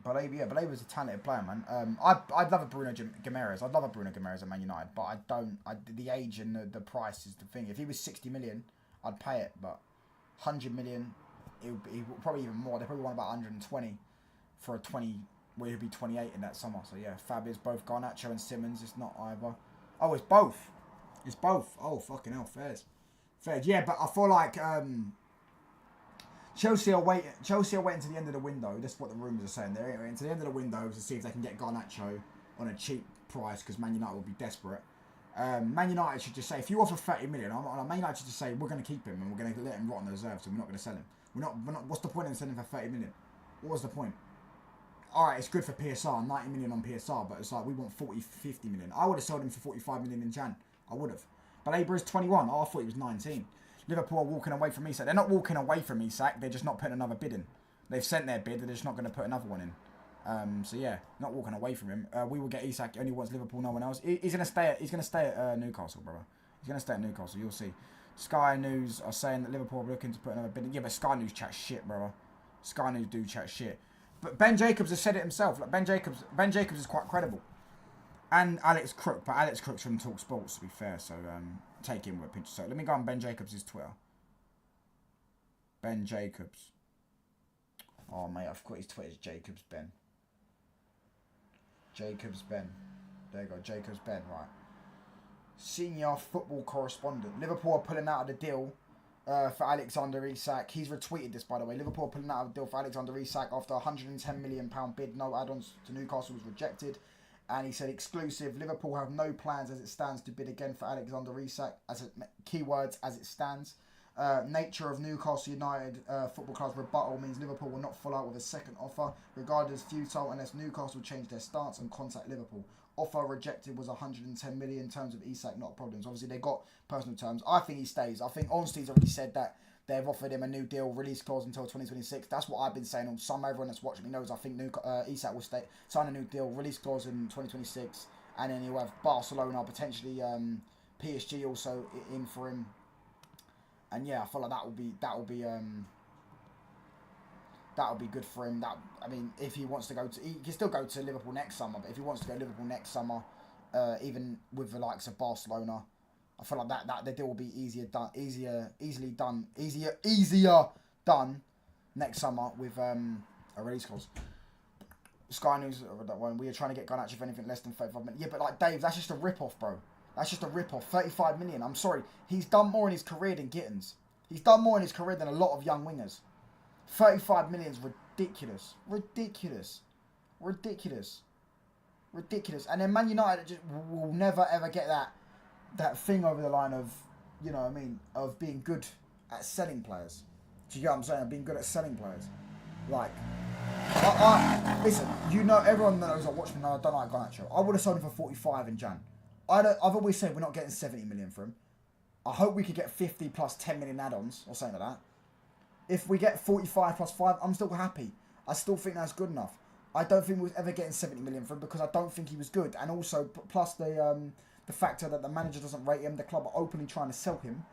A: Baleba's a talented player, man. I'd love a Bruno Guimaraes. I'd love a Bruno Guimaraes at Man United, but the age and the price is the thing. If he was 60 million, I'd pay it, but 100 million, it would probably even more. They probably want about 120 for a 20, where he'll be 28 in that summer. So yeah, Fab is both Garnacho and Simmons. It's not either. Oh, it's both. It's both. Oh, fucking hell, fairs. Yeah, but I feel like Chelsea are waiting to the end of the window. That's what the rumours are saying. They're waiting to the end of the window to see if they can get Garnacho on a cheap price because Man United will be desperate. Man United should just say, if you offer 30 million, Man United should just say, we're going to keep him and we're going to let him rot on the reserves and we're not going to sell him. We're not. What's the point in selling him for 30 million? What was the point? Alright, it's good for PSR, 90 million on PSR, but it's like we want 40, 50 million. I would have sold him for 45 million in Jan. I would have. But Abra is 21. Oh, I thought he was 19. Liverpool are walking away from Isak. They're not walking away from Isak. They're just not putting another bid in. They've sent their bid. They're just not going to put another one in. So yeah, not walking away from him. We will get Isak. He only wants Liverpool. No one else. He's going to stay. He's going to stay at Newcastle, brother. He's going to stay at Newcastle. You'll see. Sky News are saying that Liverpool are looking to put another bid in. Yeah, but Sky News chat shit, brother. Sky News do chat shit. But Ben Jacobs has said it himself. Like Ben Jacobs is quite credible. And Alex Crook, but Alex Crook's from Talk Sports, to be fair. So take him with a pinch of salt. Let me go on Ben Jacobs' Twitter. Ben Jacobs. Oh, mate, I've got his Twitter's Jacobs Ben. Jacobs Ben. There you go, Jacobs Ben, right. Senior football correspondent. Liverpool are pulling out of the deal for Alexander Isak. He's retweeted this, by the way. Liverpool are pulling out of the deal for Alexander Isak after a £110 million bid. No add-ons to Newcastle was rejected. And he said, exclusive, Liverpool have no plans as it stands to bid again for Alexander Isak. Keywords as it stands. Nature of Newcastle United Football Club's rebuttal means Liverpool will not follow out with a second offer, regarded as futile unless Newcastle change their stance and contact Liverpool. Offer rejected was 110 million in terms of Isak, not problems. Obviously, they got personal terms. I think he stays. I think Ornstein's already said that they've offered him a new deal, release clause until 2026. That's what I've been saying on some. Everyone that's watching me knows I think Isak will sign a new deal, release clause in 2026, and then he'll have Barcelona, potentially PSG also in for him. And yeah, I feel like that will be good for him. I mean, if he wants to go to, he can still go to Liverpool next summer. But if he wants to go to Liverpool next summer, even with the likes of Barcelona, I feel like that the deal will be easier done next summer with a release clause. Sky News, that one. We are trying to get Garnacho for anything less than 35 million. Yeah, but like Dave, that's just a rip-off, bro. That's just a rip-off. 35 million. I'm sorry. He's done more in his career than Gittins. He's done more in his career than a lot of young wingers. 35 million is ridiculous. Ridiculous. And then Man United just will never ever get that thing over the line of, you know what I mean, of being good at selling players. Do you get what I'm saying? I've been good at selling players. Like, listen, you know, everyone that knows I watch me now, I don't like Garnacho. I would have sold him for 45 in Jan. I've always said we're not getting 70 million for him. I hope we could get 50 plus 10 million add-ons or something like that. If we get 45 plus 5, I'm still happy. I still think that's good enough. I don't think we was ever getting 70 million for him because I don't think he was good. And also, plus the factor that the manager doesn't rate him, the club are openly trying to sell him.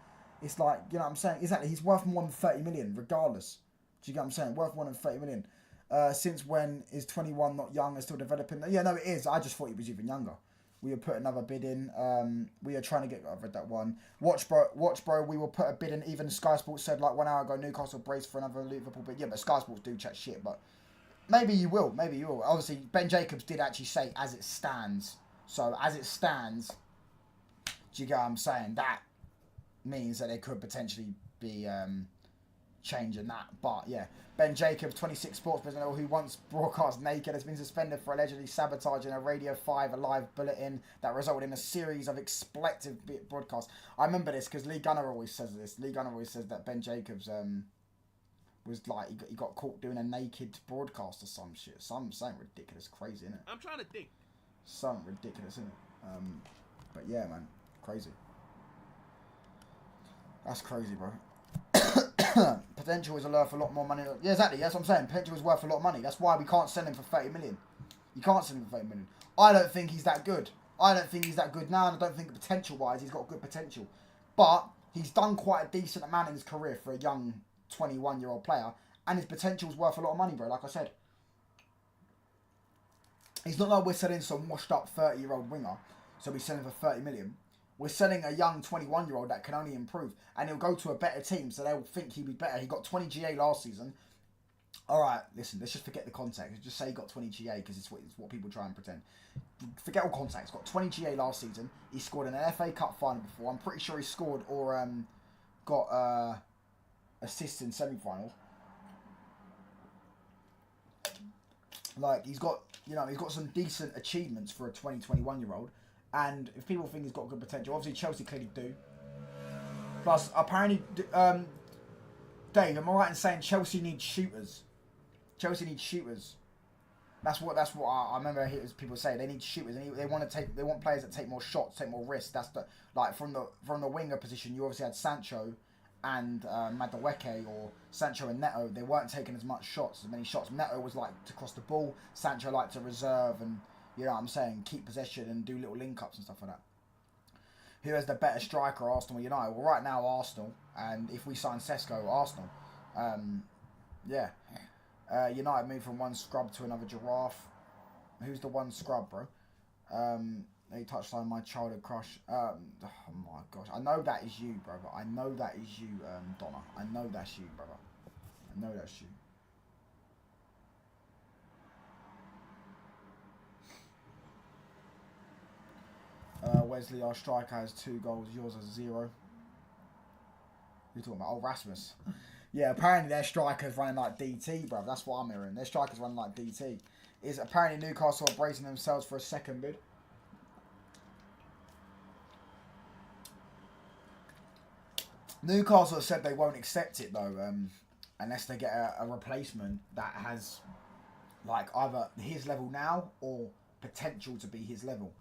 A: It's like, you know what I'm saying? Exactly, he's worth more than 30 million regardless. Do you get what I'm saying? Worth more than 30 million. Since when is 21 not young and still developing? Yeah, no, it is. I just thought he was even younger. We will put another bid in. We are trying to get... I've read that one. Watch, bro. We will put a bid in. Even Sky Sports said like 1 hour ago, Newcastle brace for another Liverpool bid. Yeah, but Sky Sports do chat shit. But maybe you will. Maybe you will. Obviously, Ben Jacobs did actually say as it stands. So as it stands, do you get what I'm saying? That means that there could potentially be changing that. But yeah, Ben Jacobs, 26 sports personnel who once broadcast naked, has been suspended for allegedly sabotaging a Radio 5 live bulletin that resulted in a series of expletive broadcasts. I remember this because Lee Gunner always says this. Lee Gunner always says that Ben Jacobs was like he got caught doing a naked broadcast or some shit. Something ridiculous, crazy, isn't it?
C: I'm trying to think.
A: Something ridiculous, isn't it? But yeah, man, crazy. That's crazy, bro. Potential is worth a lot more money. Yeah, exactly. That's what I'm saying. Potential is worth a lot of money. That's why we can't sell him for 30 million. You can't sell him for 30 million. I don't think he's that good. I don't think he's that good now, and I don't think potential-wise he's got good potential. But he's done quite a decent amount in his career for a young 21-year-old player, and his potential is worth a lot of money, bro. Like I said, it's not like we're selling some washed-up 30-year-old winger, so we're selling for 30 million. We're selling a young 21-year-old that can only improve. And he'll go to a better team, so they'll think he'll be better. He got 20 GA last season. All right, listen, let's just forget the context. Just say he got 20 GA because it's what people try and pretend. Forget all context. Got 20 GA last season. He scored in an FA Cup final before. I'm pretty sure he scored or got assists in semi-finals. Like, he's got some decent achievements for a 21-year-old. And if people think he's got good potential, obviously Chelsea clearly do. Plus, apparently, Dave, am I right in saying Chelsea needs shooters? Chelsea needs shooters. That's what I remember people say. They need shooters. They want players that take more shots, take more risks. That's the from the winger position. You obviously had Sancho and Madueke, or Sancho and Neto. They weren't taking as many shots. Neto was like to cross the ball. Sancho liked to reserve and, you know what I'm saying, keep possession and do little link-ups and stuff like that. Who has the better striker, Arsenal or United? Well, right now, Arsenal. And if we sign Sesko, Arsenal. Yeah. United moved from one scrub to another giraffe. Who's the one scrub, bro? He touched on my childhood crush. Oh my gosh. I know that is you, brother. I know that is you, Donna. I know that's you, brother. I know that's you. Wesley, our striker, has 2 goals. Yours has 0. You're talking about? Oh, Rasmus. Yeah, apparently their striker's running like DT, bro. That's what I'm hearing. Their striker's running like DT. Is apparently Newcastle are bracing themselves for a second bid. Newcastle said they won't accept it though, unless they get a replacement that has like either his level now or potential to be his level.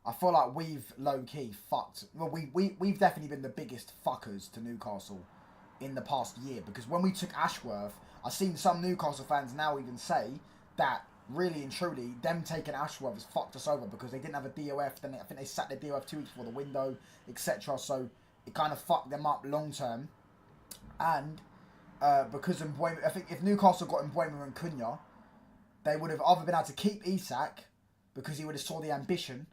A: I feel like we've low-key fucked... Well, we've definitely been the biggest fuckers to Newcastle in the past year. Because when we took Ashworth, I've seen some Newcastle fans now even say that, really and truly, them taking Ashworth has fucked us over because they didn't have a DOF. Then I think they sat their DOF 2 weeks before the window, etc. So it kind of fucked them up long-term. And because I think if Newcastle got Mbeumo and Cunha, they would have either been able to keep Isak because he would have saw the ambition,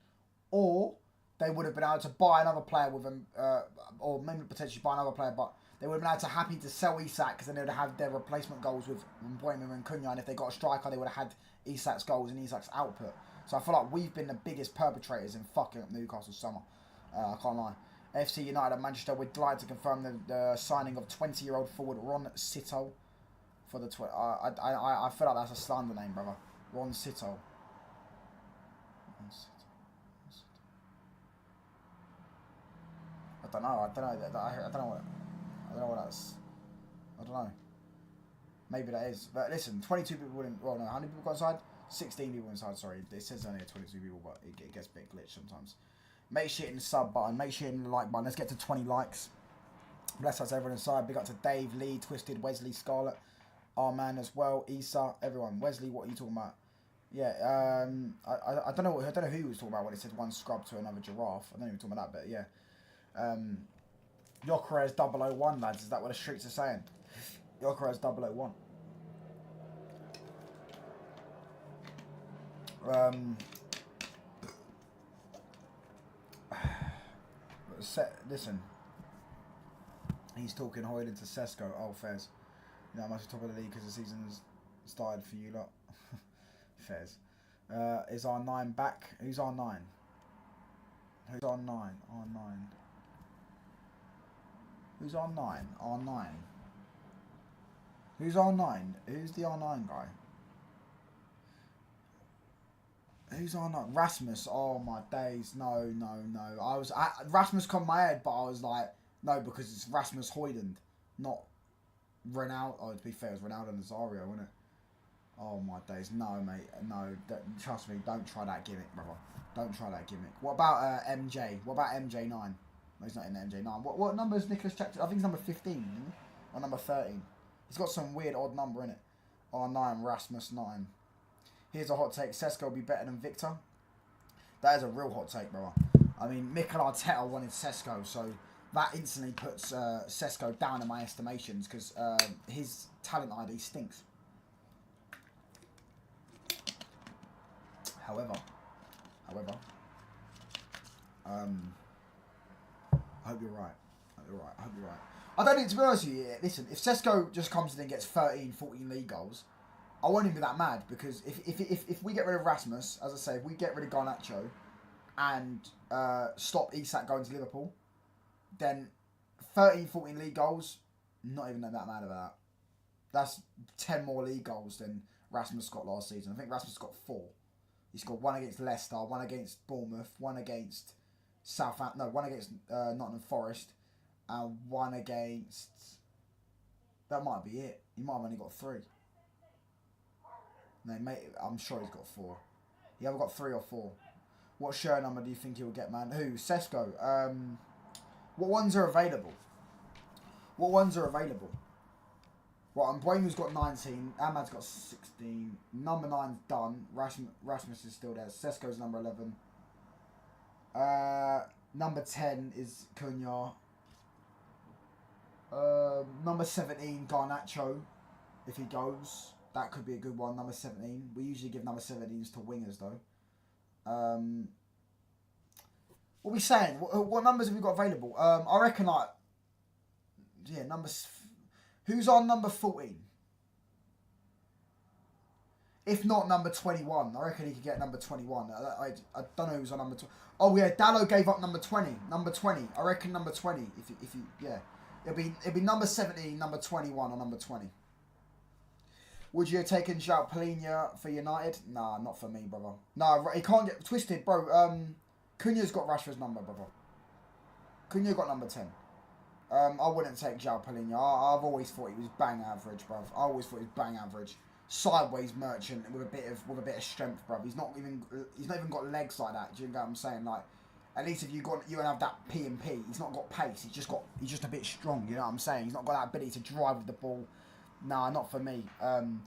A: or they would have been able to buy another player with him, or maybe potentially buy another player, but they would have been able to happy to sell Isak because then they would have their replacement goals with Mbeumo and Cunha, and if they got a striker, they would have had Isak's goals and Isak's output. So I feel like we've been the biggest perpetrators in fucking up Newcastle summer. I can't lie. FC United and Manchester, we're delighted to confirm the signing of 20-year-old forward Ron Sito for the... I feel like that's a slander name, brother. Ron Sito. I don't know what that's. I don't know. Maybe that is. But listen, 22 people in... Well, no, how many people got inside? 16 people inside, sorry. It says only 22 people, but it gets a bit glitched sometimes. Make sure you hit the sub button. Make sure you hit the like button. Let's get to 20 likes. Bless us, everyone inside. Big up to Dave, Lee, Twisted, Wesley, Scarlett, our man as well, Isak, everyone. Wesley, what are you talking about? Yeah, I don't know who he was talking about when it said one scrub to another giraffe. I don't even talk about that, but yeah. Yokerez 001, lads. Is that what the streets are saying? Yokerez 001. Listen. He's talking Hoyland to Sesko. Oh, Fez. You know, I'm at the top of the league because the season's started for you lot. Fez. Is R9 back? Who's R9? Who's R9? R9. Who's R9? R9. Who's R9? Who's the R9 guy? Who's R9? Rasmus. Oh my days. No. Rasmus come my head, but I was like, no, because it's Rasmus Højlund, not Ronaldo. Oh, to be fair, it's Ronaldo Nazario, isn't it? Oh my days. No, mate. No, trust me. Don't try that gimmick, brother. Don't try that gimmick. What about MJ? What about MJ9? No, he's not in MJ9. What number is Nicholas Jackson? I think he's number 15, isn't he? Or number 13. He's got some weird odd number in it. R9, Rasmus 9. Here's a hot take. Sesko will be better than Victor. That is a real hot take, brother. I mean, Mikel Arteta wanted Sesko, so that instantly puts Sesko down in my estimations because his talent ID stinks. However, I hope you're right. I hope you're right. I don't need to be honest with you. Listen, if Sesko just comes in and gets 13, 14 league goals, I won't even be that mad because if we get rid of Rasmus, as I say, if we get rid of Garnacho and stop Isak going to Liverpool, then 13, 14 league goals, not even that mad about that. That's 10 more league goals than Rasmus got last season. I think Rasmus got 4. He scored 1 against Leicester, 1 against Bournemouth, 1 against Southampton, no, 1 against Nottingham Forest, and 1 against... That might be it. He might have only got 3. No, mate, I'm sure he's got 4. He either got 3 or 4. What shirt number do you think he'll get, man? Who? Sesko. What ones are available? Right, Mbeumo's got 19. Ahmad's got 16. Number 9's done. Rasmus is still there. Sesko's number 11. Number 10 is Cunha. Number 17, Garnacho. If he goes, that could be a good one. Number 17. We usually give number 17s to wingers, though. What are we saying? What numbers have we got available? I reckon, like... Yeah, numbers... Who's on number 14? If not number 21. I reckon he could get number 21. I don't know who's on number 20. Oh, yeah, Dallo gave up number 20. Number 20. I reckon number 20. If you yeah. It'll be number 17, number 21, or number 20. Would you have taken João Palhinha for United? Nah, not for me, brother. Nah, he can't get twisted, bro. Cunha's got Rashford's number, brother. Cunha got number 10. I wouldn't take João Palhinha. I've always thought he was bang average, bruv. I always thought he was bang average. Sideways merchant with a bit of strength, bruv. He's not even got legs like that. Do you know what I'm saying? Like, at least if you don't have that P and P. He's not got pace. He's just a bit strong. You know what I'm saying? He's not got that ability to drive with the ball. Nah, not for me. And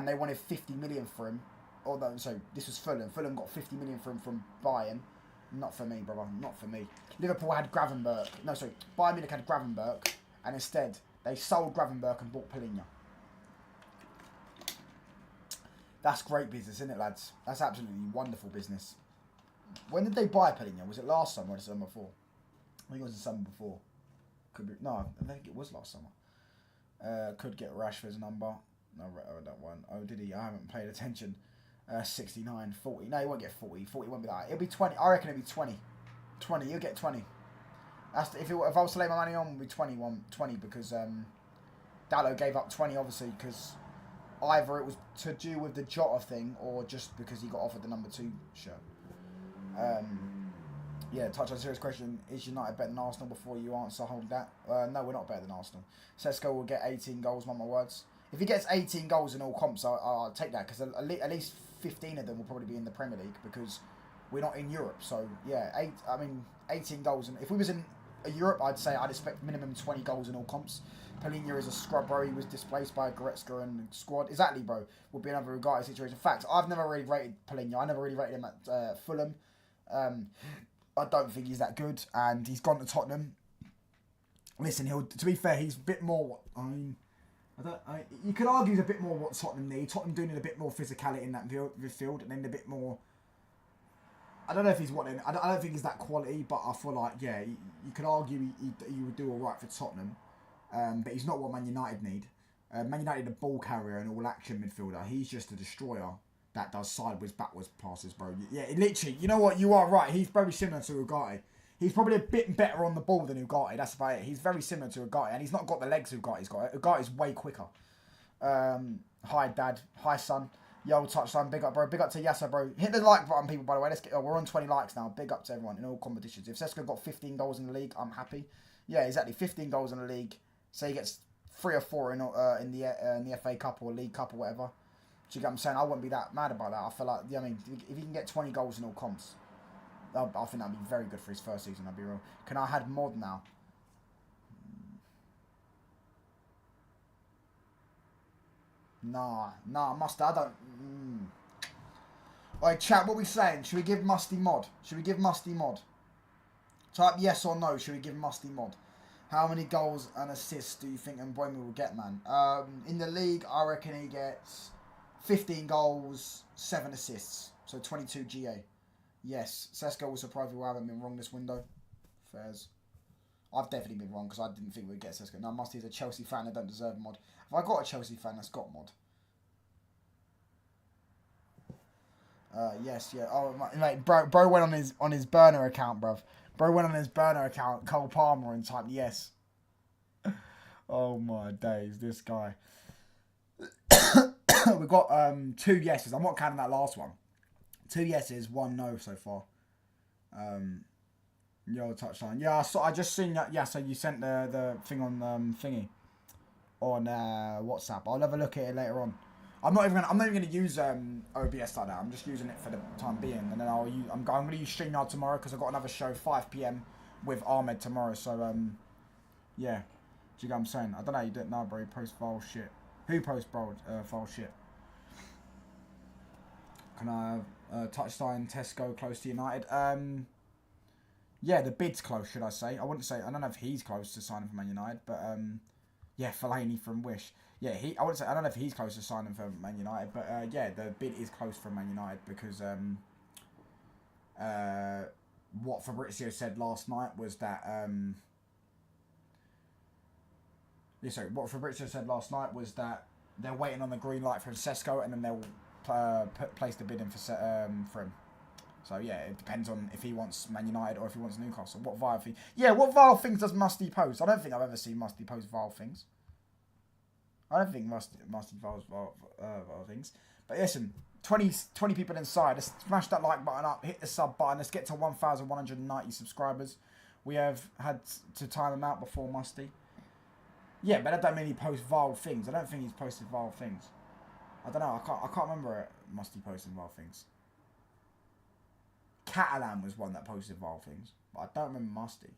A: they wanted 50 million for him. Although, so this was Fulham. Fulham got 50 million for him from Bayern. Not for me, brother. Not for me. Liverpool had Gravenberch. No, sorry. Bayern Munich had Gravenberch. And instead, they sold Gravenberch and bought Palhinha. That's great business, isn't it, lads? That's absolutely wonderful business. When did they buy Palhinha? Was it last summer or the summer before? I think it was the summer before. Could be. No, I think it was last summer. Could get Rashford's number. No, that one. Oh, did he? I haven't paid attention. 69, 40. No, he won't get 40. 40 won't be that. It'll be 20. I reckon it'll be 20. 20. You'll get 20. If I was to lay my money on, it would be 20 because Dallo gave up 20, obviously, because either it was to do with the Jota thing or just because he got offered the number 2 shirt. Yeah, touch on a serious question. Is United better than Arsenal? Before you answer, hold that. No, we're not better than Arsenal. Sesko will get 18 goals, mark my words. If he gets 18 goals in all comps, I'll take that, because at least 15 of them will probably be in the Premier League, because we're not in Europe. So, yeah, 18 goals. And if we was in Europe, I'd say I'd expect minimum 20 goals in all comps. Polina is a scrub, bro. He was displaced by Goretzka and squad. Exactly, bro. Would be another Ugarte situation. In fact, I've never really rated Polina. I never really rated him at Fulham. I don't think he's that good, and he's gone to Tottenham. Listen, to be fair, he's a bit more. You could argue he's a bit more what Tottenham need. Tottenham do need a bit more physicality in that midfield, and then a bit more. I don't know if he's wanting. I don't think he's that quality, but I feel like you could argue he would do all right for Tottenham, but he's not what Man United need. Man United need a ball carrier and all action midfielder. He's just a destroyer that does sideways, backwards passes, bro. Yeah, literally. You know what? You are right. He's very similar to Ugarte. He's probably a bit better on the ball than Ugarte. That's about it. He's very similar to Ugarte, and he's not got the legs Ugarte's got. Ugarte's way quicker. Hi, Dad. Hi, son. Yo, touchline. Big up, bro. Big up to Yasser, bro. Hit the like button, people, by the way. Let's get. We're on 20 likes now. Big up to everyone in all competitions. If Sesko got 15 goals in the league, I'm happy. Yeah, exactly. 15 goals in the league. Say he gets 3 or 4 in the FA Cup or League Cup or whatever. Do you get what I'm saying? I wouldn't be that mad about that. I feel like, I mean, if he can get 20 goals in all comps, I think that'd be very good for his first season. I'll be real. Can I add mod now? Nah, Musty, I don't. Alright, chat, what are we saying? Should we give Musty mod? Type yes or no. Should we give Musty mod? How many goals and assists do you think Mbeumo will get, man? In the league, I reckon he gets 15 goals, 7 assists. So 22 GA. Yes, Sesko will surprise me. I haven't been wrong this window. Fairs. I've definitely been wrong because I didn't think we'd get Sesko. No, Musty's a Chelsea fan that don't deserve mod. Have I got a Chelsea fan that's got mod? Yes, yeah. Oh, mate, bro went on his burner account, bruv. Bro went on his burner account, Cole Palmer, and typed yes. Oh my days, this guy. We've got 2 yeses. I'm not counting that last one. 2 yeses, 1 no so far. Yo, touchline. Yeah, I just seen that. Yeah, so you sent the thing on thingy on WhatsApp. I'll have a look at it later on. I'm not even gonna use OBS like that. I'm just using it for the time being, and then I'm gonna use StreamYard tomorrow because I've got another show 5 PM with Ahmed tomorrow. So yeah. Do you get what I'm saying? I don't know. You don't know, bro. You post file shit. Who posts file shit? Can I touchline Tesco close to United? Yeah, the bid's close, should I say? I wouldn't say. I don't know if he's close to signing for Man United, but yeah, Fellaini from Wish. Yeah, I wouldn't say. I don't know if he's close to signing for Man United, but yeah, the bid is close for Man United because what Fabrizio said last night was that what Fabrizio said last night was that they're waiting on the green light from Sesko, and then they'll place the bid in for him. So yeah, it depends on if he wants Man United or if he wants Newcastle. What vile things does Musty post? I don't think I've ever seen Musty post vile things. I don't think Musty posts vile things. But listen, 20 people inside. Let's smash that like button up, hit the sub button. Let's get to 1,190 subscribers. We have had to time him out before Musty. Yeah, but that don't mean he posts vile things. I don't think he's posted vile things. I don't know. I can't remember Musty posting vile things. Catalan was one that posted vile things, but I don't remember Musty.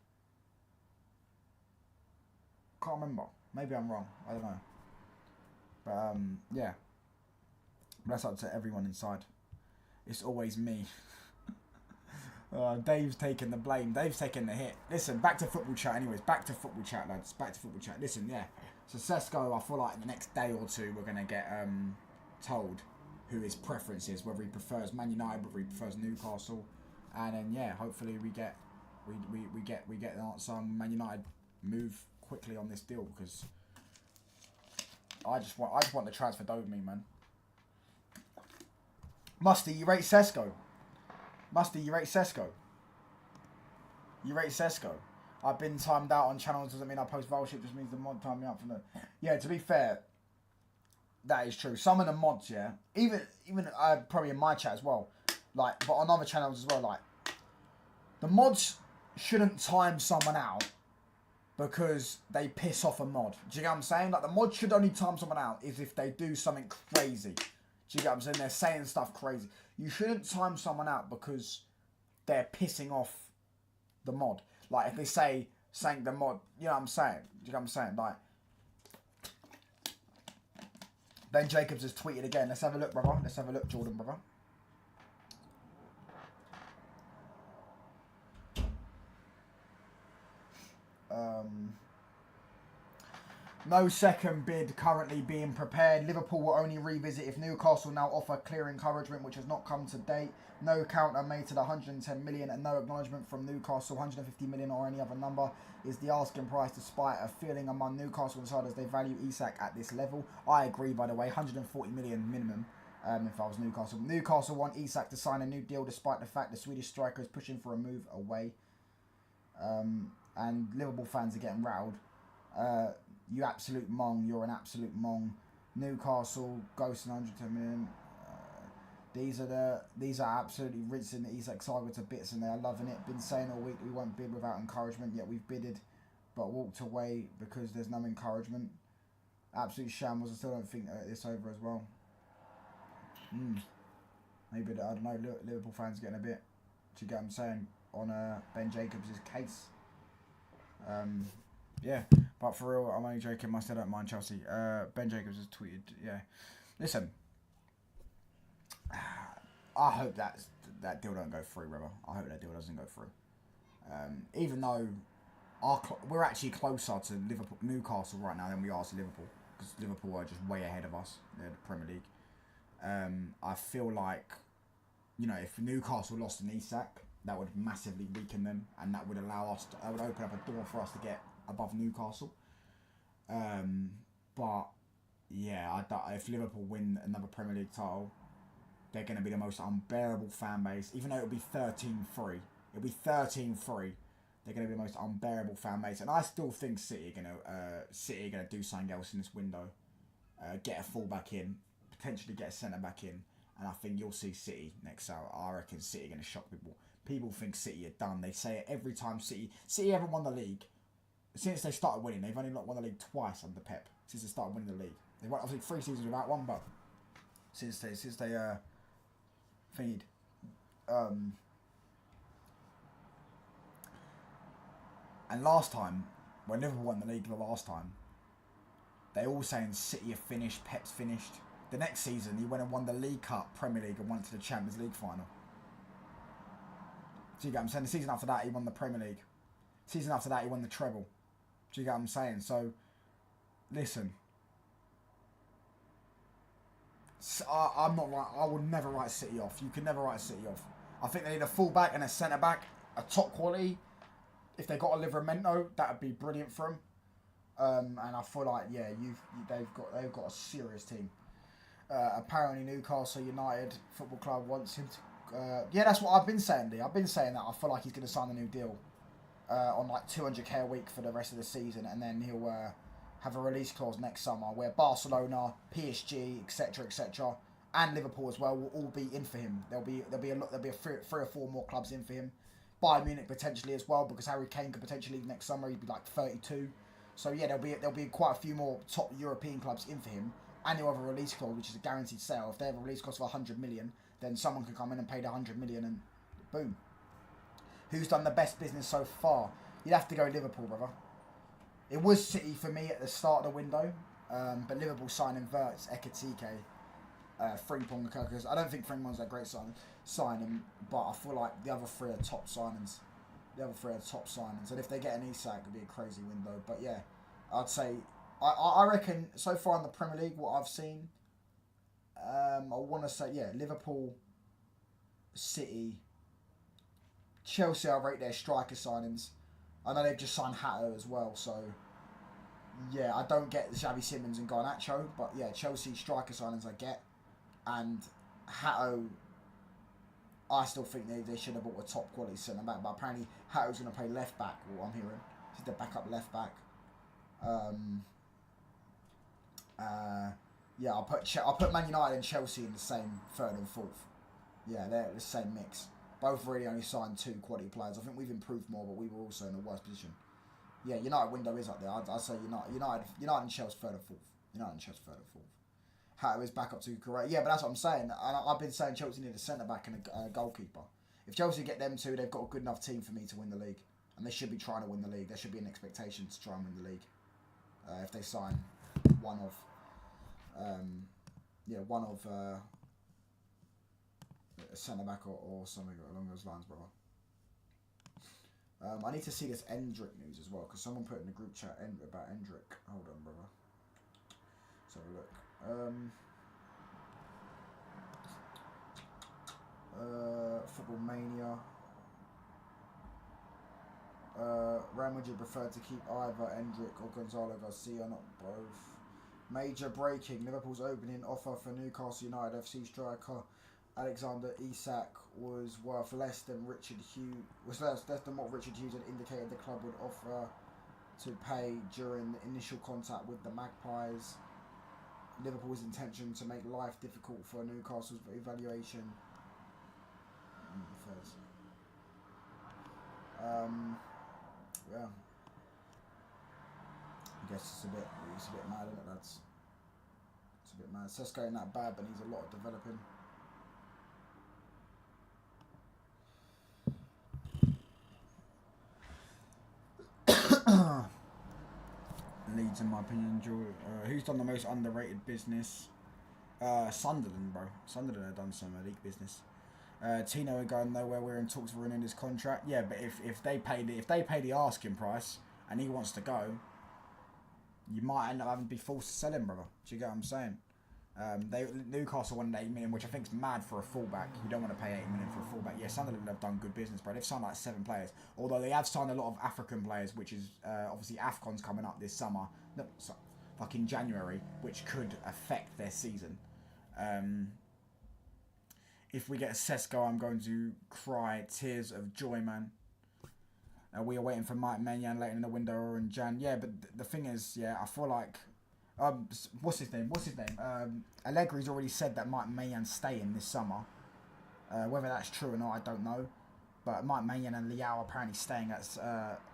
A: Can't remember. Maybe I'm wrong. I don't know. But yeah. That's up to everyone inside. It's always me. Dave's taking the blame. Dave's taking the hit. Listen, back to football chat anyways. Back to football chat, lads. Back to football chat. Listen, yeah. So Sesko, I feel like in the next day or two, we're going to get told who his preference is, whether he prefers Man United, whether he prefers Newcastle. And then, yeah, hopefully we get an answer on Man United move quickly on this deal, because I just want the transfer dopamine, man. Musty, you rate Sesko? Musty, you rate Sesko? You rate Sesko? I've been timed out on channels, doesn't mean I post vile shit, just means the mod timed me out from the... Yeah, to be fair, that is true. Some of the mods, yeah, even probably in my chat as well, like, but on other channels as well, like, The mods shouldn't time someone out because they piss off a mod. Do you get what I'm saying? Like, the mod should only time someone out is if they do something crazy. Do you get what I'm saying? They're saying stuff crazy. You shouldn't time someone out because they're pissing off the mod. Like, if they say saying the mod, you know what I'm saying? Do you know what I'm saying? Like, Ben Jacobs has tweeted again. Let's have a look, brother. Let's have a look, Jordan, brother. No second bid currently being prepared. Liverpool will only revisit if Newcastle now offer clear encouragement, which has not come to date. No counter made to the 110 million and no acknowledgement from Newcastle. 150 million or any other number is the asking price, despite a feeling among Newcastle insiders they value Isak at this level. I agree, by the way. 140 million minimum if I was Newcastle. Newcastle want Isak to sign a new deal despite the fact the Swedish striker is pushing for a move away. And Liverpool fans are getting rattled. You absolute mong. You're an absolute mong. Newcastle ghosting 110 million. These are absolutely rinsing the Isak saga to bits, and they are loving it. Been saying all week we won't bid without encouragement, yet we've bidded, but walked away because there's no encouragement. Absolute shambles. I still don't think it's over as well. Maybe I don't know. Liverpool fans getting a bit. Do you get what I'm saying on Ben Jacobs' case? Yeah, but for real, I'm only joking. I still don't mind Chelsea. Ben Jacobs has tweeted, yeah. Listen, I hope that deal don't go through, brother. I hope that deal doesn't go through. Even though we're actually closer to Newcastle right now than we are to Liverpool, because Liverpool are just way ahead of us. They're the Premier League. I feel like, you know, if Newcastle lost an Isak, that would massively weaken them, and that would allow us to, that would open up a door for us to get above Newcastle. But yeah, if Liverpool win another Premier League title, they're going to be the most unbearable fan base. Even though it'll be 13-3, it'll be 13-3. They're going to be the most unbearable fan base, and I still think City are going to do something else in this window. Get a fullback in, potentially get a centre back in, and I think you'll see City next out. I reckon City are going to shock people. People think City are done. They say it every time City haven't won the league. Since they started winning, they've only not won the league twice under Pep. Since they started winning the league, they've won obviously 3 seasons without one, but since they thingied. And last time, when Liverpool won the league the last time, they all saying City are finished, Pep's finished. The next season, he went and won the League Cup, Premier League, and went to the Champions League final. Do you get what I'm saying? The season after that, he won the Premier League. Season after that, he won the treble. Do you get what I'm saying? So, listen. I'm not right. I would never write City off. You can never write City off. I think they need a full-back and a centre-back, a top quality. If they got a Livramento, that would be brilliant for them. And I feel like, yeah, they've got a serious team. Apparently, Newcastle United Football Club wants him to. Yeah, that's what I've been saying, Lee. I've been saying that. I feel like he's going to sign a new deal on like 200k a week for the rest of the season, and then he'll have a release clause next summer where Barcelona, PSG, etc., and Liverpool as well will all be in for him. There'll be three or four more clubs in for him. Bayern Munich potentially as well, because Harry Kane could potentially leave next summer. He'd be like 32. So yeah, there'll be quite a few more top European clubs in for him, and he'll have a release clause, which is a guaranteed sale. If they have a release clause of 100 million, then someone can come in and pay the 100 million, and boom. Who's done the best business so far? You'd have to go Liverpool, brother. It was City for me at the start of the window, but Liverpool signing Verts, Ekatike, Frimpong, because I don't think Frimpong's a great signing, but I feel like the other three are top signings. And if they get an Isak, it'd be a crazy window. But yeah, I'd say I reckon so far in the Premier League, what I've seen, I want to say Liverpool, City, Chelsea. I rate their striker signings. I know they've just signed Hato as well, so yeah, I don't get Xavi Simons and Garnacho, but yeah, Chelsea striker signings I get, and Hato, I still think they should have bought a top quality centre back, but apparently Hato's going to play left back. What I'm hearing, he's the backup left back. Yeah, I'll put Man United and Chelsea in the same third and fourth. Yeah, they're the same mix. Both really only signed 2 quality players. I think we've improved more, but we were also in a worse position. Yeah, United window is up there. I'd say United and Chelsea third and fourth. United and Chelsea third and fourth. Hatter is back up to correct. Yeah, but that's what I'm saying. I've been saying Chelsea need a centre back and a goalkeeper. If Chelsea get them 2, they've got a good enough team for me to win the league, and they should be trying to win the league. There should be an expectation to try and win the league. If they sign one of a centre back or something along those lines, brother. I need to see this Endrick news as well, because someone put in the group chat about Endrick. Hold on, brother. Let's have a look. Football Mania. Real Madrid preferred to keep either Endrick or Gonzalo Garcia, not both. Major breaking: Liverpool's opening offer for Newcastle United FC striker Alexander Isak was worth less than less than what Richard Hughes had indicated the club would offer to pay during the initial contact with the Magpies. Liverpool's intention to make life difficult for Newcastle's evaluation. Yeah. I guess it's a bit mad, isn't it, lads? It's a bit mad. Sesko ain't that bad, but needs a lot of developing. Leeds, in my opinion, who's done the most underrated business? Sunderland, bro. Sunderland have done some elite business. Tino are going nowhere. We're in talks for renewing his contract. Yeah, but if they pay the asking price and he wants to go, you might end up having to be forced to sell him, brother. Do you get what I'm saying? Newcastle wanted 8 million, which I think is mad for a fullback. You don't want to pay 8 million for a fullback. Yeah, Sunderland have done good business, bro. They've signed like 7 players, although they have signed a lot of African players, which is obviously AFCON's coming up this summer, fucking January, which could affect their season. If we get Sesko, I'm going to cry tears of joy, man. We are waiting for Mike Maignan later in the window or in Jan. Yeah, but the thing is, yeah, I feel like what's his name? Allegri's already said that Mike Maignan staying this summer. Whether that's true or not, I don't know. But Mike Maignan and Leao are apparently staying at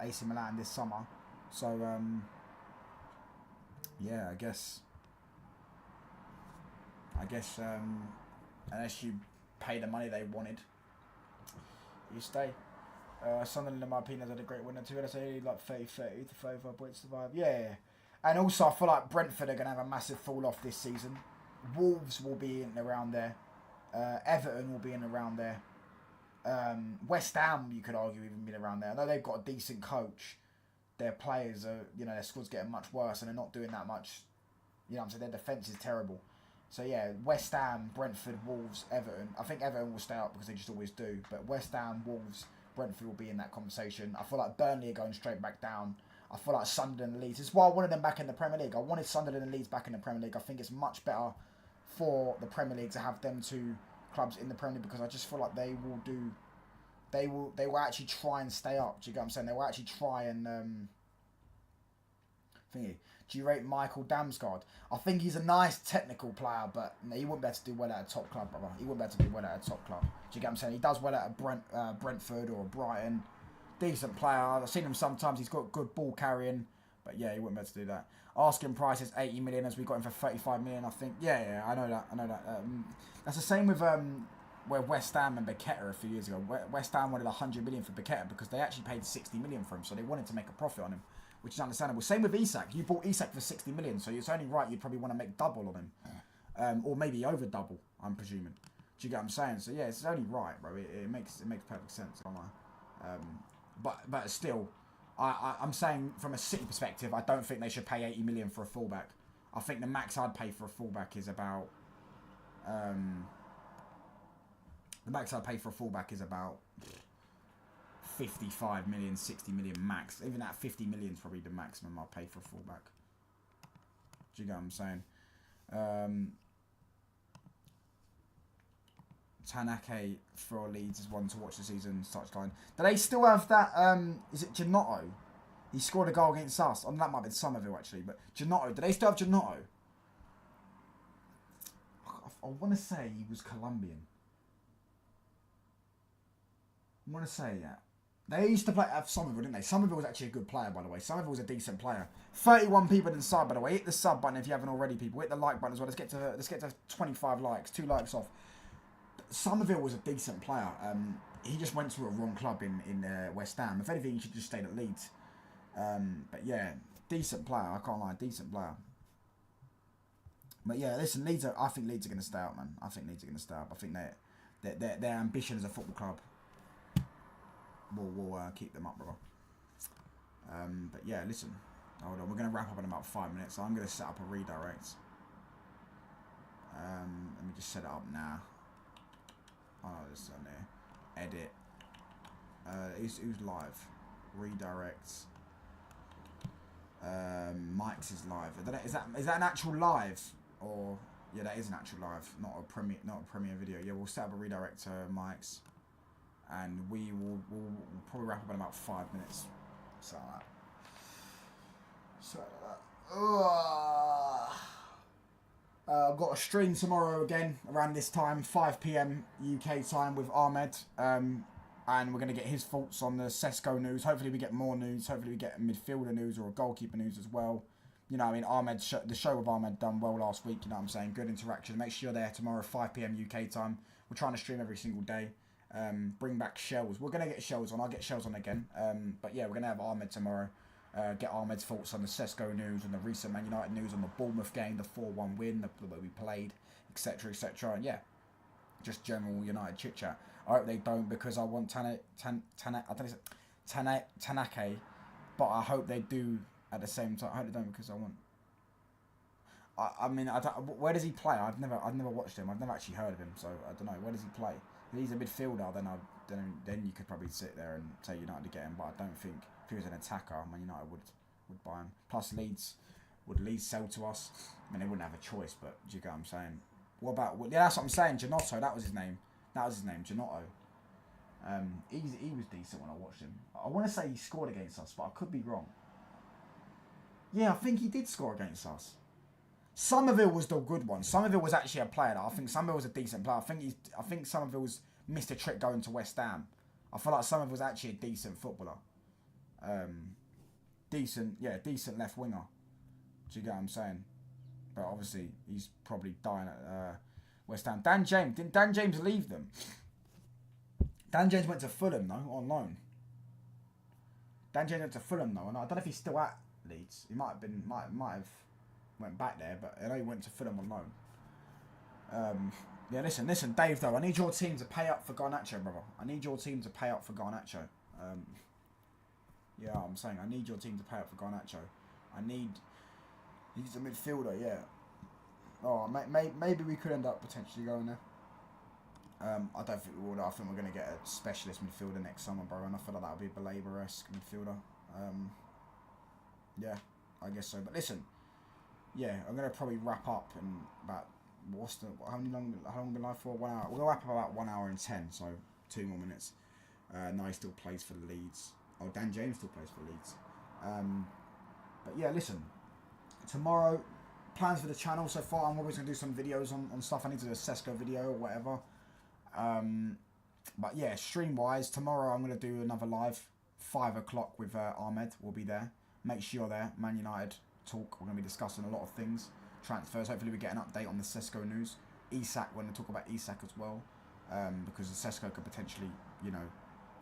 A: AC Milan this summer. So yeah, I guess unless you pay the money they wanted, you stay. Sunderland, in my opinion, has had a great winner too. I say like 30 to 35 points to survive. Yeah. And also, I feel like Brentford are going to have a massive fall off this season. Wolves will be in around there. Everton will be in around there. West Ham, you could argue, even been around there. I know they've got a decent coach. Their players are, their squad's getting much worse and they're not doing that much. You know what I'm saying? Their defence is terrible. So yeah, West Ham, Brentford, Wolves, Everton. I think Everton will stay up because they just always do. But West Ham, Wolves, Brentford will be in that conversation. I feel like Burnley are going straight back down. I feel like Sunderland and Leeds. This is why I wanted them back in the Premier League. I wanted Sunderland and Leeds back in the Premier League. I think it's much better for the Premier League to have them 2 clubs in the Premier League because I just feel like they will actually try and stay up. Do you get what I'm saying? They will actually try and thingy. Do you rate Michael Damsgaard? I think he's a nice technical player, but he wouldn't be able to do well at a top club, brother. He wouldn't be able to do well at a top club. Do you get what I'm saying? He does well at a Brentford or a Brighton. Decent player. I've seen him sometimes. He's got good ball carrying, but yeah, he wouldn't be able to do that. Asking price is 80 million, as we got him for 35 million, I think. Yeah, I know that. That's the same with where West Ham and Paqueta a few years ago. West Ham wanted 100 million for Paqueta because they actually paid 60 million for him, so they wanted to make a profit on him, which is understandable. Same with Isak. You bought Isak for 60 million, so it's only right you'd probably want to make double on him, or maybe over double. I'm presuming. Do you get what I'm saying? So yeah, it's only right, bro. It makes perfect sense. But still, I'm saying from a City perspective, I don't think they should pay 80 million for a fullback. I think the max I'd pay for a fullback is about 55 million, 60 million max. Even that 50 million is probably the maximum I'll pay for a fullback. Do you get what I'm saying? Tanake for Leeds is one to watch the season touchline. Do they still have that? Is it Giannotto? He scored a goal against us. That might have been Somerville actually, but Giannotto. Do they still have Giannotto? I want to say he was Colombian. I want to say, yeah. They used to play at Somerville, didn't they? Somerville was actually a good player, by the way. Somerville was a decent player. 31 people inside, by the way. Hit the sub button if you haven't already, people. Hit the like button as well. Let's get to 25 likes. 2 likes off. Somerville was a decent player. He just went to a wrong club in West Ham. If anything, he should just stayed at Leeds. But yeah, decent player. I can't lie, decent player. But yeah, listen, I think Leeds are going to stay up, man. I think Leeds are going to stay up. I think their ambition as a football club will keep them up, brother. But yeah, listen. Hold on, we're going to wrap up in about 5 minutes. So I'm going to set up a redirect. Let me just set it up now. Oh, this is on there. Edit. Who's live? Redirects. Mike's is live. I don't know, is that an actual live? Or yeah, that is an actual live, not a premiere video. Yeah, we'll set up a redirect to Mike's, and we'll probably wrap up in about 5 minutes. So I've got a stream tomorrow again around this time, 5 PM UK time with Ahmed, and we're going to get his thoughts on the Sesko news. Hopefully we get more news. Hopefully we get a midfielder news or a goalkeeper news as well. You know, I mean, the show with Ahmed done well last week. You know what I'm saying? Good interaction. Make sure you're there tomorrow, 5 PM UK time. We're trying to stream every single day. Bring back Shells. We're going to get Shells on. I'll get Shells on again. But yeah, we're going to have Ahmed tomorrow. Get Ahmed's thoughts on the Sesko news and the recent Man United news on the Bournemouth game, the 4-1 win, the way we played, etc., etc. And yeah, just general United chit chat. I hope they don't, because I want Tanake, but I hope they do at the same time. I hope they don't, because I want. I mean, where does he play? I've never watched him. I've never actually heard of him, so I don't know. Where does he play? If he's a midfielder, then you could probably sit there and say United to get him, but I don't think. If he was an attacker, Man United would buy him. Plus, would Leeds sell to us? I mean, they wouldn't have a choice, but do you get what I'm saying? What about? Yeah, that's what I'm saying. Janotto, that was his name. Janotto. He was decent when I watched him. I want to say he scored against us, but I could be wrong. Yeah, I think he did score against us. Somerville was the good one. Somerville was actually a player. I think Somerville was a decent player. I think Somerville's missed a trick going to West Ham. I feel like Somerville was actually a decent footballer. Decent left winger. Do you get what I'm saying? But obviously he's probably dying at West Ham. Didn't Dan James leave them? Dan James went to Fulham though, on loan. Dan James went to Fulham though, and I don't know if he's still at Leeds. He might have went back there, but I know he went to Fulham on loan. Yeah, listen, Dave though, I need your team to pay up for Garnacho, brother. I need your team to pay up for Garnacho. Yeah, I'm saying I need your team to pay up for Garnacho. He's a midfielder, yeah. Oh, maybe we could end up potentially going there. I don't think we will. I think we're going to get a specialist midfielder next summer, bro, and I feel like that would be a Belaber-esque midfielder. Yeah, I guess so. But listen, yeah, I'm going to probably wrap up in about, how long been live for? 1 hour. We're going to wrap up about 1 hour and 10, so 2 more minutes. No, he still plays for the Leeds. Oh, Dan James still plays for Leeds. But yeah, listen, tomorrow, plans for the channel so far, I'm always going to do some videos on stuff. I need to do a Sesko video or whatever. But yeah, stream wise, tomorrow I'm going to do another live, 5 o'clock with Ahmed. We'll be there. Make sure you're there. Man United talk. We're going to be discussing a lot of things. Transfers. Hopefully we get an update on the Sesko news. Isak, we're going to talk about Isak as well. Because the Sesko could potentially, you know,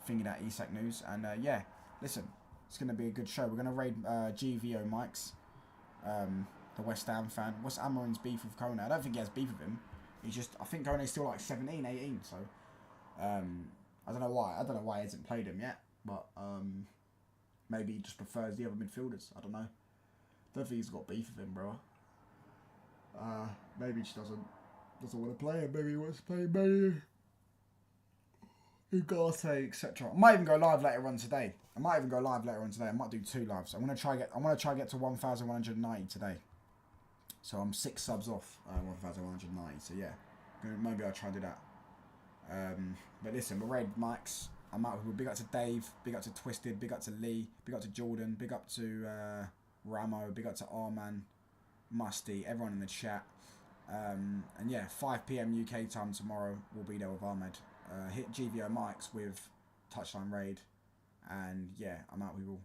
A: thingy that Isak news. And yeah, listen, it's going to be a good show. We're going to raid GVO Mike's, the West Ham fan. What's Amarin's beef with Kone? I don't think he has beef with him. He's just, I think Kone's still like 17, 18. So I don't know why. I don't know why he hasn't played him yet. But maybe he just prefers the other midfielders. I don't know. Don't think he's got beef with him, bro. Maybe he just doesn't want to play him. Maybe he wants to play maybe Ugarte, etc. I might even go live later on today. I might do 2 lives. I want to try get to 1,190 today. So I'm 6 subs off 1,190. So yeah, maybe I'll try to do that. But listen, we're raid Mike's. I'm out with big up to Dave, big up to Twisted, big up to Lee, big up to Jordan, big up to Ramo, big up to Arman, Musty, everyone in the chat. And yeah, 5 PM UK time tomorrow, we'll be there with Ahmed. Hit GVO Mike's with Touchline Raid. And yeah, I'm out, people.